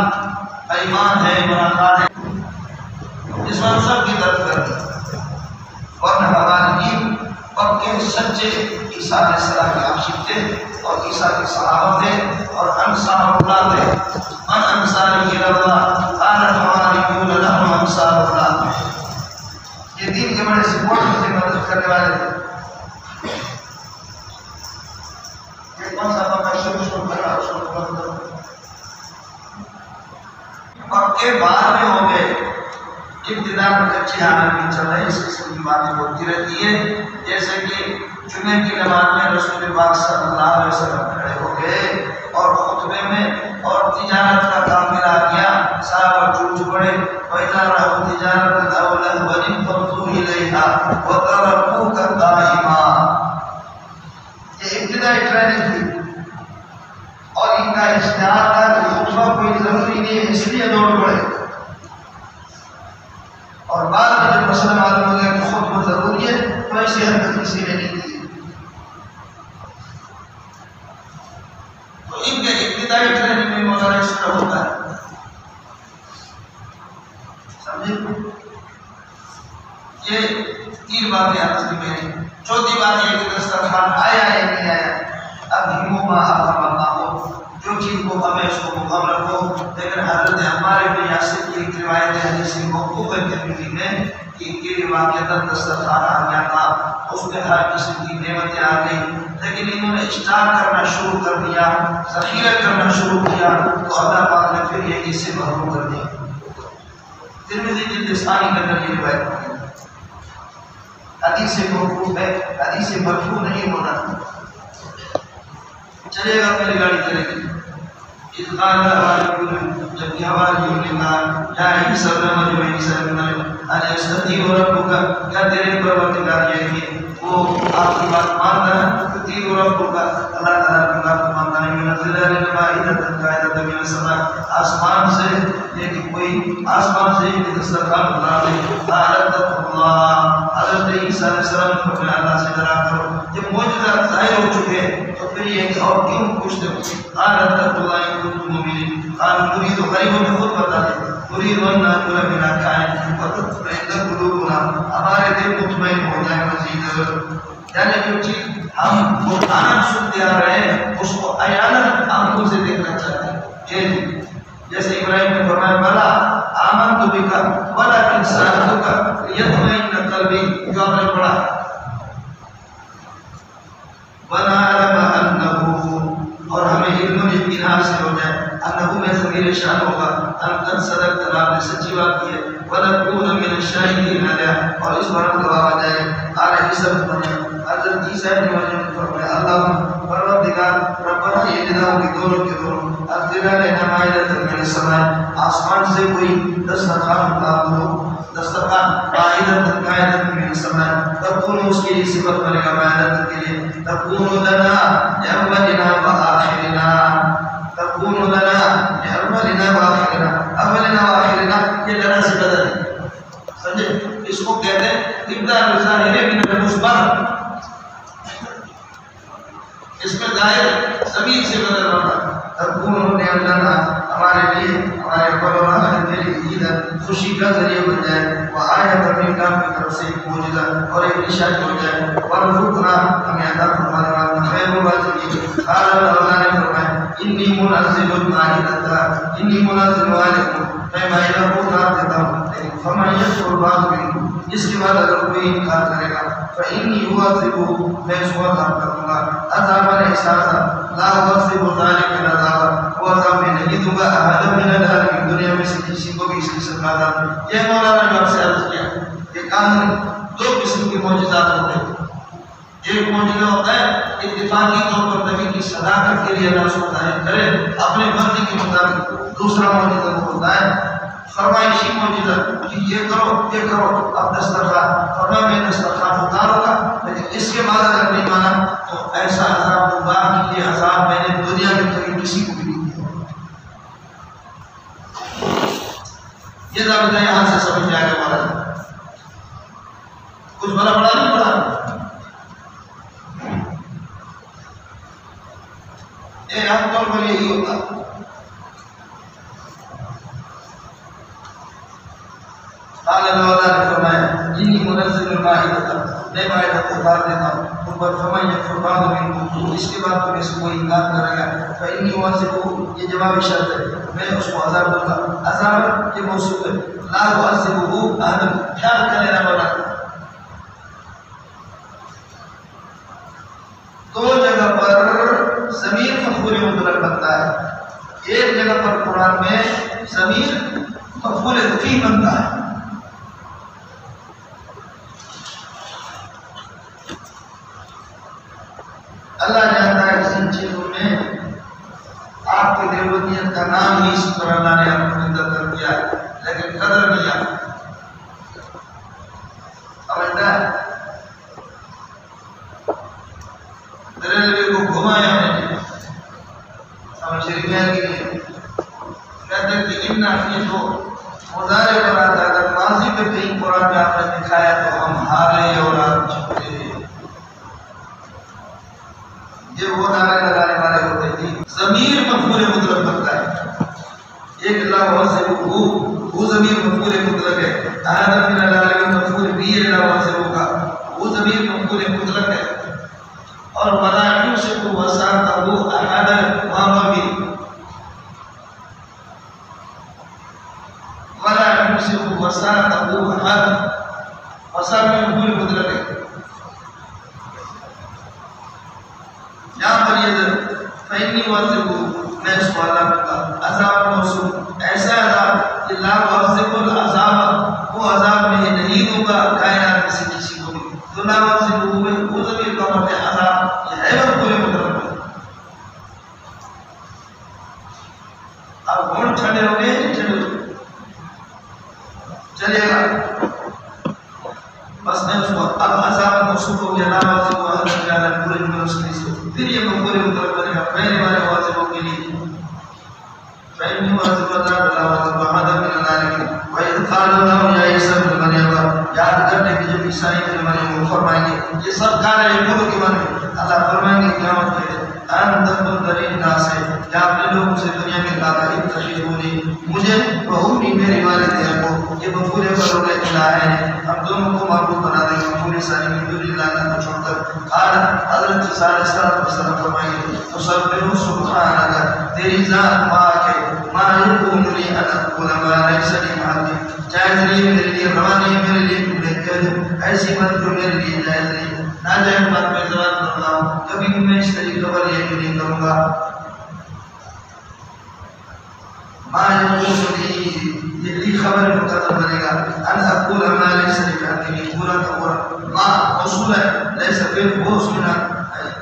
ایمان ہے، عمران خان ہے، اس وقت سب کی طرف کرتے ہیں. ورنہ حواریین پکے سچے عیسیٰ علیہ السلام کے عاشق تھے اور عیسیٰ کے صحابہ تھے اور انصار اللہ تھے. من انصاری الی اللہ قال الحواریون نحن انصار اللہ. یہ دین کے بڑے سپورٹ سے مدد کرنے والے تھے. یہ کون سا بابا شروع کرا پکے بعد میں ہو گئے. ابتدا میں کچی حالت میں چل رہے اس قسم کی باتیں ہوتی رہتی ہے. جیسے کہ جمعے کی نماز میں رسول پاک صلی اللہ علیہ وسلم کھڑے ہو گئے اور خطبے میں اور تجارت کا کام ملا گیا. صحابہ ٹوٹ پڑے وَإِذَا رَأَوْا تِجَارَةً أَوْ لَهْوًا انفَضُّوا إِلَيْهَا وَتَرَكُوكَ قَائِمًا. یہ ابتدائی ٹریننگ تھی اور ان کا اجتہاد تھا کہ خطبہ کوئی ضروری نہیں ہے اس لیے دوڑ پڑے. اور بعد میں جب مسئلہ معلوم ہو گیا کہ خطبہ ضروری ہے تو ایسی حرکت کسی نے نہیں کی. تو ان کے ابتدائی ٹریننگ میں مولانا اس طرح ہوتا ہے. سمجھے؟ یہ تین باتیں آتی ہیں. چوتھی بات یہ کہ دسترخوان آیا یا نہیں آیا. اب ہمو ما احرم اللہ، جو چیز کو ہمیں اس کو مقام رکھو. لیکن حضرت عمار بن یاسر کی ایک روایت ہے حدیث موقوف ہے ترمذی میں کہ یہ واقعہ دسترخوان آ گیا تھا، اس میں ہر قسم کی نعمتیں آ گئی، لیکن انہوں نے اسٹارٹ کرنا شروع کر دیا، ذخیرہ کرنا شروع کیا تو اللہ پاک نے پھر یہ اسے محروم کر دیا. ترمذی جلد ثانی کے اندر یہ روایت ہے. حدیث موقوف ہے، حدیث مرفوع نہیں ہونا. چلے گا پہلے گاڑی چلے گی. اذ قال الحواریون، جب کہ حواریون نے کہا یا عیسیٰ ابن مریم، عیسیٰ ابن مریم، ان یستطیع ربک، کیا تیرے پروردگار یہ کہ وہ آپ کی بات مانتا ہے؟ یستطیع ربک، اللہ تعالیٰ کی بات مانتا ہے. ينزل علينا مائدة قائدة من السماء، آسمان سے لیکن کوئی آسمان سے ایک دسترخوان بنا دے. قالت اللہ، حضرت عیسیٰ علیہ السلام نے فرمایا اللہ سے ڈرا کرو. جب معجزات ظاہر ہو چکے تو پھر یہ کہ اور کیوں پوچھتے ہو؟ قالت اللہ ان کنتم مؤمنین، قال نريد، غریبوں نے خود بتا دیا، نريد ان ناکل من الكائن وتطمئن قلوبنا، ہمارے دل مطمئن ہو جائے مزید. یعنی جو چیز ہم قرآن سنتے آ رہے ہیں اس کو عیاناً آنکھوں سے دیکھنا چاہتے ہیں. جیسے ابراہیم نے فرمایا بلا آمنت بک ولکن سألتک لیطمئن قلبی، جو آپ نے پڑھا ونعلم انہ، اور ہمیں علم اطمینان سے ہو جائے. انہ میں ضمیر شان ہوگا، ان قد صدقت، آپ نے سچی بات کی ہے. ونکون من الشاہدین علیہ، اور اس بار گواہ آ جائے. قال عیسیٰ ابن مریم، حضرت عیسیٰ ابن مریم نے فرمایا اللہم پروردگار ربنا، یہ نداؤں کی دونوں کے دونوں، انزل علینا مائدۃ من السماء، آسمان سے کوئی دسترخوان اتار دو. دسترخوان مائدۃ قائدۃ من السماء، تکون اس کی صفت بنے گا محنت کے لیے تکون لنا لأولنا وآخرنا تکون لنا لأولنا وآخرنا اولنا وآخرنا یہ لنا سے بدل ہے سمجھے اس کو کہتے ہیں ابدال الظاہر من المثبت اس میں ظاہر ضمیر سے بدل ہونا تکون لنا ہمارے لیے ہمارے اول اور آخر کے لیے عید خوشی کا ذریعہ بن جائے وہ آیت اپنی کام کی طرف سے ایک معجزہ اور ایک نشانی ہو جائے ورزقنا ہمیں عطا فرمانے والا خیر الرازقین قال اللہ نے فرمایا انی منزل المائدہ انی منزل علیکم میں مائدہ کو اتار دیتا ہوں لیکن فمن یکفر بعد منکم اس کے بعد اگر کوئی انکار کرے گا فإنی اعذبہ میں اس کو عذاب کروں گا عذابا احساسا لا اعذب ذلک العذاب وہ عذاب میں نہیں دوں گا احد من العالمین دنیا میں سے کسی کو بھی اس کی سزا نہ دوں یہ مولانا نے آپ سے عرض کیا کہ قانون دو قسم کے معجزات ہوتے ہیں ایک معجزہ ہوتا ہے اتفاقی طور پر نبی کی صداقت کے لیے اللہ سبحانہ کرے اپنے مرضی کے مطابق دوسرا معجزہ ہوتا ہے فرمائشی معجزہ کہ یہ کرو اب دسترخوان فرمایا میں دسترخوان اتاروں گا لیکن اس کے بعد اگر نہیں مانا تو ایسا عذاب ہوگا کہ یہ عذاب میں نے دنیا میں کبھی کسی کو بھی نہیں دیا یہ ضابطہ یہاں سے سمجھ جائے گا والا کچھ بڑا نہیں پڑا یہ عام طور پر یہی ہوتا قال اللہ نے فرمایا انی منزل المائدہ میں مائدہ کو اتار دیتا ہوں ان پر فمن یکفر بعد منکم اس کے بعد تم اس کو انکار کرے گا فإنی اعذبہ یہ جواب شرط ہے میں اس کو عذاب دوں گا عذاب یہ موصوف ہے لا اعذبہ احد خیال کرے نہ بولا دو جگہ پر ضمیر مفعول مطلق بنتا ہے ایک جگہ پر قرآن میں ضمیر مفعول فی بنتا ہے اللہ جانتا ہے کہ ان چیزوں میں آپ کی دیوبندیت کا نام ہی اس پر اللہ نے آپ کو اندر کر دیا لیکن قدر نہیں آتا سمجھتا ہے ریلوے کو گھمایا میں نے سمجھ رہی ہے کہ کہتے ہیں کہ امنا فی تو مضارع بناتا اگر ماضی میں کہیں قرآن میں آپ نے دکھایا تو ہم ہارے اور آپ چھوٹے یہ وہ نعرے لگانے والے ہوتے تھے ضمیر مفعول مطلق بنتا ہے ایک اللہ واضح وہ ضمیر مفعول مطلق ہے احد من العالمین مفعول بھی اللہ واضح کا وہ ضمیر مفعول مطلق ہے اور ملائکہ سے کو وساطہ وہ احد وہاں بھی ملائکہ سے کو وساطہ وہ احد وساطہ مفعول مطلق ہے یہاں پر یہ فإنی اعذبہ میں اس کو عذاب کا عذاب موصول ایسا عذاب کہ لا اعذب العذاب وہ عذاب میں نہیں دوں گا کائنات میں سے کسی کو بھی تو لا اعذبہ میں وہ ضمیر کا مطلب ہے عذاب یہ ہے وہ پورے مطلب ہے اب گھوڑ چھڑے ہو گئے چلے گا بس میں اس کو اب عذاب موصول ہو گیا لا اعذبہ پورے جملے سے پھر یہ مفعول مطلق بنے گا پہلے والے واضحوں کے لیے فإنی اعذبہ لا اعذبہ احد من العالمین وَإِذْ قَالَ اللَّهُ يَا عِيسَى ابْنَ مَرْيَمَ یاد کرنے کی جب عیسیٰ ابن مریم فرمائیں گے یہ سب کارے یقول کے بنے اللہ فرمائیں گے قیامت کے دن انت منذر الناس کیا اپنے لوگوں سے دنیا میں کہا تھا اتخذونی مجھے وأمی میری والدہ کو یہ مفعول پر الہ ہے ہم دونوں کو معبود بنا دیں گے مفعول ثانی من دون اللہ کو چھوڑ کر قال حضرت عیسیٰ علیہ السلام فرمائیں گے تسبح سبحانک تیری ذات پاک ہے ما یکون لی ان اقول ما لیس لی بحق جائز نہیں میرے لیے روا نہیں میرے لیے میں کہہ دوں ایسی بات جو میرے لیے جائز نہیں ناجائز بات میں زبان کرتا ہوں کبھی بھی میں اس طریقے پر یہ نہیں کروں گا ما یکون لی یہ لی خبر مقدر بنے گا ان اقول ما لیس لی بحق یہ پورا کا پورا ما موصول ہے لیس پھر وہ اس میں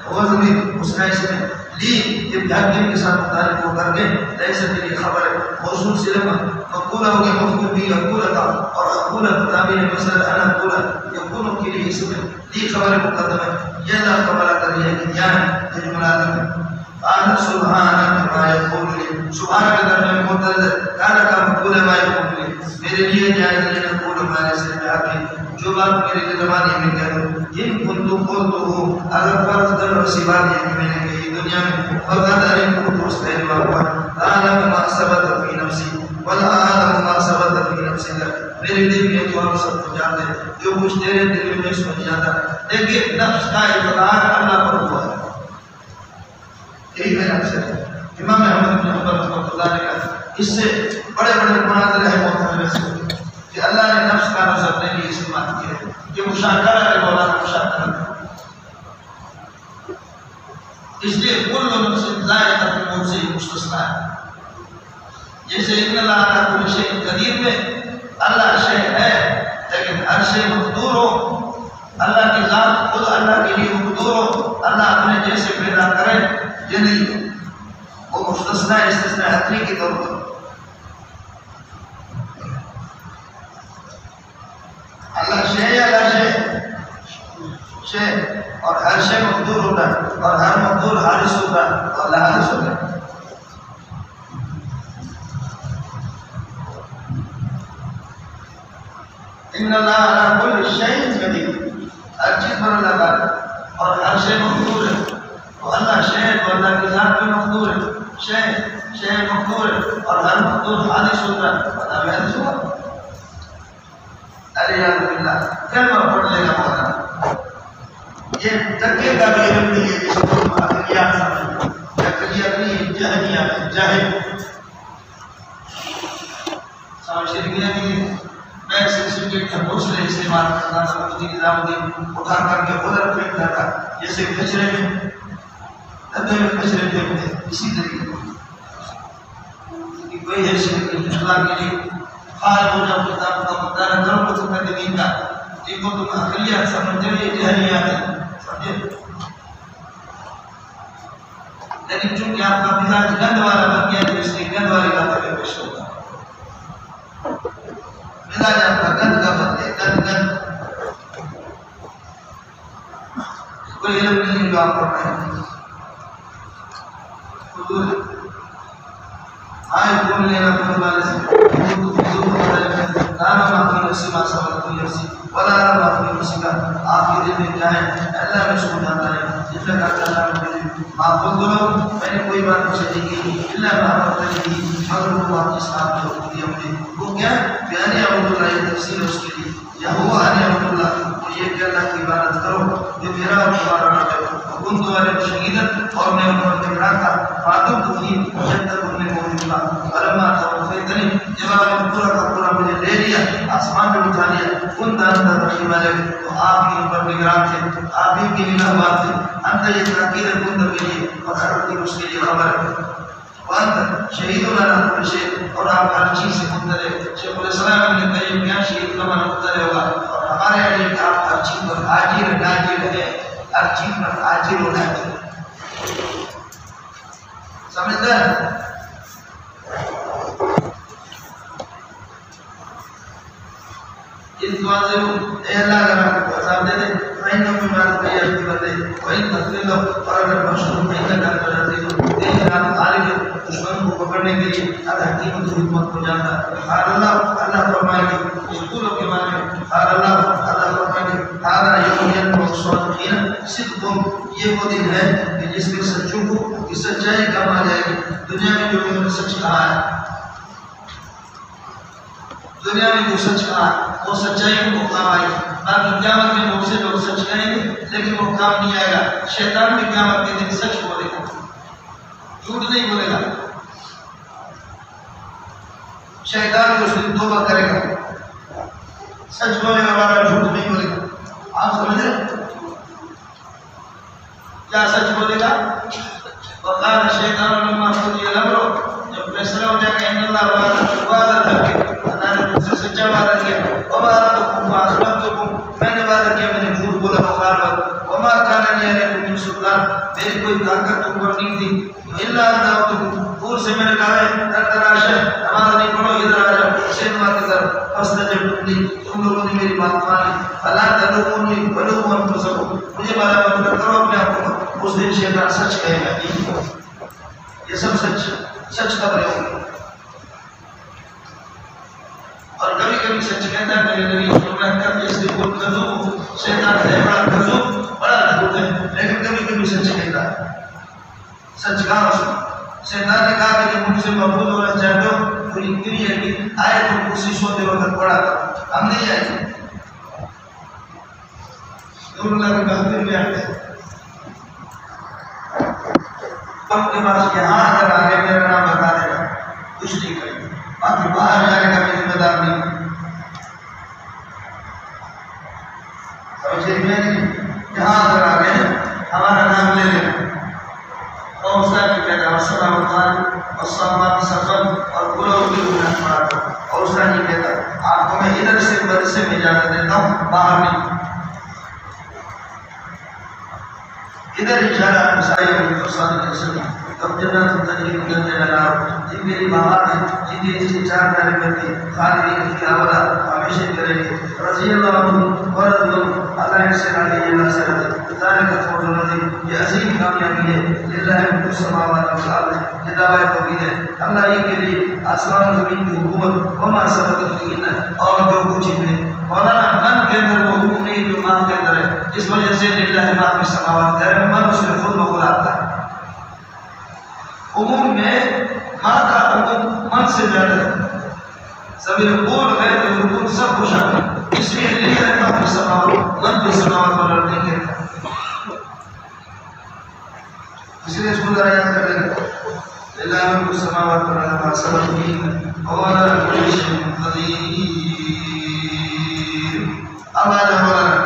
وہ ضمیر اس کا اس میں لی یہ بھاگیم کے ساتھ متعلق ہو کر کے لیسا کے لیے خبر ہے موصول صرف مقولہ ہو گیا مفعول بھی اقولہ تھا اور اقولہ تابع نبی نے مسئلہ انا پورا یکونوں کے لیے اس میں لی خبر مقدم ہے یہ اللہ خبر کر رہی ہے کہ کیا ہے یہ ملازم ہے آنا سبحانہ ما یقول لی سبحانہ کے درجے میں متعلق کانا کا مقبول ما یقول لی میرے لیے جائز نہیں نقول مانے سے میں آگے جو بات میرے کے زمانے میں کہہ دوں ان کنتو قلتو ہو اگر فرض در وسی بات ہے کہ میں نے کہی دنیا میں فقط علم کو دوست ہے عالم ما ثبت فی نفسی ولا عالم ما ثبت فی نفسی میرے دل میں تو ہم سب کو جانتے ہیں جو کچھ تیرے دل میں سمجھ جاتا ہے لیکن نفس کا اقتدار اللہ پر ہوا ہے یہی میرا اکثر ہے امام احمد بن حنبل رحمۃ اللہ علیہ کا اس سے بڑے بڑے مناظر ہیں محتمل سے کہ اللہ نے نفس کا نظر اپنے لیے استعمال کیا ہے یہ مشاہدہ ہے مولانا مشاہدہ اس لیے کل نفس ذائقہ الموت سے مستثنا ہے جیسے ان اللہ کا کل شیء قدیر میں اللہ شیء ہے لیکن ہر شیء مقدور ہو اللہ کی ذات خود اللہ کے لیے مقدور ہو اللہ اپنے جیسے پیدا کرے یہ نہیں وہ مستثنا استثناء حتمی کے طور پر اللہ شیء اور ہر شے مقدور ہوتا ہے اور ہر مقدور حارس ہوتا ہے اور لا حارس ہوتا ہے ان اللہ علی کل شیء قدیر ہر چیز پر اللہ قادر اور ہر شے مقدور ہے تو اللہ شے اور اللہ کی ذات بھی مقدور ہے شے مقدور ہے اور ہر مقدور حادث ہوتا ہے اللہ حادث ہوتا ہے علیہ باللہ کلمہ پڑھ لے گا مولانا یہ تکیہ کا بھی علم نہیں ہے جس کو عقلیات سمجھتے ہیں عقلیات نہیں جہنیات جاہل سامنے شریعہ نہیں میں سرٹیفکیٹ کا حوصلے استعمال کرنا تھا مجھے نظام الدین اٹھا کر کے ادھر پھینکتا تھا جیسے کچرے میں ندوے میں کچرے پھینکتے اسی طریقے کہ کوئی حیثیت نہیں اللہ کے لیے خال ہو جاؤ کتاب کا مطالعہ کرو تو تمہیں دین کا یہ کو تم عقلیات سمجھتے ہو یہ جہلیات ہے سمجھے لیکن چونکہ آپ کا مزاج گند والا بن گیا تو اس لیے گند والی باتیں میں پیش ہوتا مزاج آپ کا گند کا بن گیا گند کوئی علم نہیں جو آپ پڑھ رہے ہیں حضور آئے بولنے کا بولنے والے سے نانا معافی نفسی ما سبت کی نفسی ولا نانا معافی نفسی کا آپ کے دل میں کیا ہے اللہ میں سکون جاتا ہے جتنا کرتا اللہ میں مجھے آپ خود دلو میں نے کوئی بات مجھے نہیں کی اللہ محبت کرے گی مگر وہ آپ کی صاحب جو دیا مجھے وہ کیا بیانی عبد اللہ یہ تفصیل اس کے لیے یا ہوا آنی عبد اللہ اور یہ کہ اللہ کی عبادت کرو جو میرا اور تمہارا رب ہے حکم دوارے شہیدت اور میں انہوں نے بڑھا تھا فاتم تفہیم جب تک انہیں موجود تھا علماء توفیتنی جب آپ نے پورا کا پورا مجھے لے لیا آسمان میں اٹھا لیا ان دانتا رحیم مالک تو آپ ہی اوپر نگران تھے آپ ہی کی نگہبان تھے انت یہ تحقیر کن کے لیے اور ہر کی اس کے لیے خبر ہے وانت شہید لنا کل شیء اور آپ ہر چیز سے مطلع شیخ الاسلام ابن قیم کیا شہید کا مطلع ہوگا اور ہمارے علیہ کہ آپ ہر چیز پر حاضر ناظر ہے ہر چیز پر حاضر و ناظر سمجھتا ہے اس واضح اے اللہ کا رب کو عذاب دے دے فائنہ میں مارد کا یہ اختیار دے وَإِن تَخْلِلَو اور اگر مشروع فائنہ کا رب دے دے رات غالب دشمن کو پکڑنے کے لیے اد حکیمت و حکمت کو جانتا قال اللہ فرمائے کہ اصولوں کے معنی قال اللہ فرمائے کہ هذا يوم ينفع الصادقين صدقهم یہ وہ دن ہے کہ جس میں سچوں کو کی سچائی کام آ جائے گی دنیا میں جو انہوں نے سچ کہا ہے دنیا میں جو سچ کہا وہ سچائی کو کام آئے گی باقی قیامت میں بہت سے لوگ سچ کہیں گے لیکن وہ کام نہیں آئے گا شیطان بھی قیامت کے دن سچ بولے گا جھوٹ نہیں بولے گا شیطان کو اس دن توبہ کرے گا سچ بولے گا والا جھوٹ نہیں بولے گا آپ سمجھ رہے کیا سچ بولے گا وقال شیطان لما قضی الامر جب فیصلہ ہو جائے گا ان اللہ وعدہ تھا کہ اللہ نے مجھ سے سچا وعدہ کیا وما اتقم فاصبتکم میں نے وعدہ کیا میں نے جھوٹ بولا مخالفت وما کان لی علیکم من سلطان میری کوئی طاقت تم پر نہیں تھی الا ان دعوتکم دور سے میں نے کہا ہے در تراش نماز نہیں پڑھو ادھر آ جاؤ حسین مات کی طرف فاستجبتم لی، تم لوگوں نے میری بات مانی، فلا تلومونی ولوموا انفسکم، مجھے ملامت نہ کرو اپنے آپ کو۔ اس دن شیطان سچ کہے گا، یہ سب سچ خبریں ہوں گی، اور کبھی کبھی سچ کہتا ہے میرے نبی تو میں کبھی اس کو کذوب، شیطان ہے بڑا کذوب، بڑا کذوب ہے، لیکن کبھی کبھی سچ کہتا ہے۔ سچ کہا اس نے، شیطان نے کہا کہ جب مجھ سے محفوظ ہونا چاہتے ہو پوری دنیا کی آیت اور کرسی سوتے وقت پڑھا تھا، ہم نہیں آئے گے، تم اللہ کے بہتر میں آتے ہیں۔ آپ کے پاس یہاں اگر آگے میرا نام بتا دے گا کچھ نہیں کرے گا، باقی باہر جانے کا بھی ذمہ دار نہیں۔ سمجھے میں یہاں اگر آگے ہمارا نام لے لینا، اور اس کی کہتا ہے السلام علیکم السلام سفر اور گلو گلو پڑھا تھا، اور اس کا نہیں کہتا آپ کو میں ادھر سے مدرسے میں اجازت دیتا ہوں، باہر نہیں، ادھر اشارہ مسائل اور صادق السلام تب جنت تجری من تحتها الانہار، جن میری بہار ہے جن کی اس چار پیارے کرتی خالدین کی اولاد ہمیشہ کرے گی، رضی اللہ عنہ ورضوا اللہ سے راضی اللہ سے راضی، ذالک الفوز العظیم، یہ عظیم کامیابی ہے، للہ ملک السماوات والارض، یہ دعوی توحید ہے، اللہ ہی کے لیے آسمان و زمین کی حکومت، وما سبقت فیہن، اور جو کچھ میں مولانا من کے اندر وہ حکم نہیں جو مان کے اندر ہے، اس وجہ سے للہ ما فی السماوات، غیر من اس نے خود بخود آتا ہے۔ عموم میں ماں کا عموم من سے زیادہ ہے، سبھی رکون غیر رکون سب کو شامل ہے، اس لیے للہ ما فی السماوات من فی السماوات والارض نہیں کہتا، اس لیے اس کو ذرا یاد کر لیں، للہ ما فی السماوات والارض ما سبق فیہن وهو علی کل شیء قدیر۔ اب آ جاؤ مولانا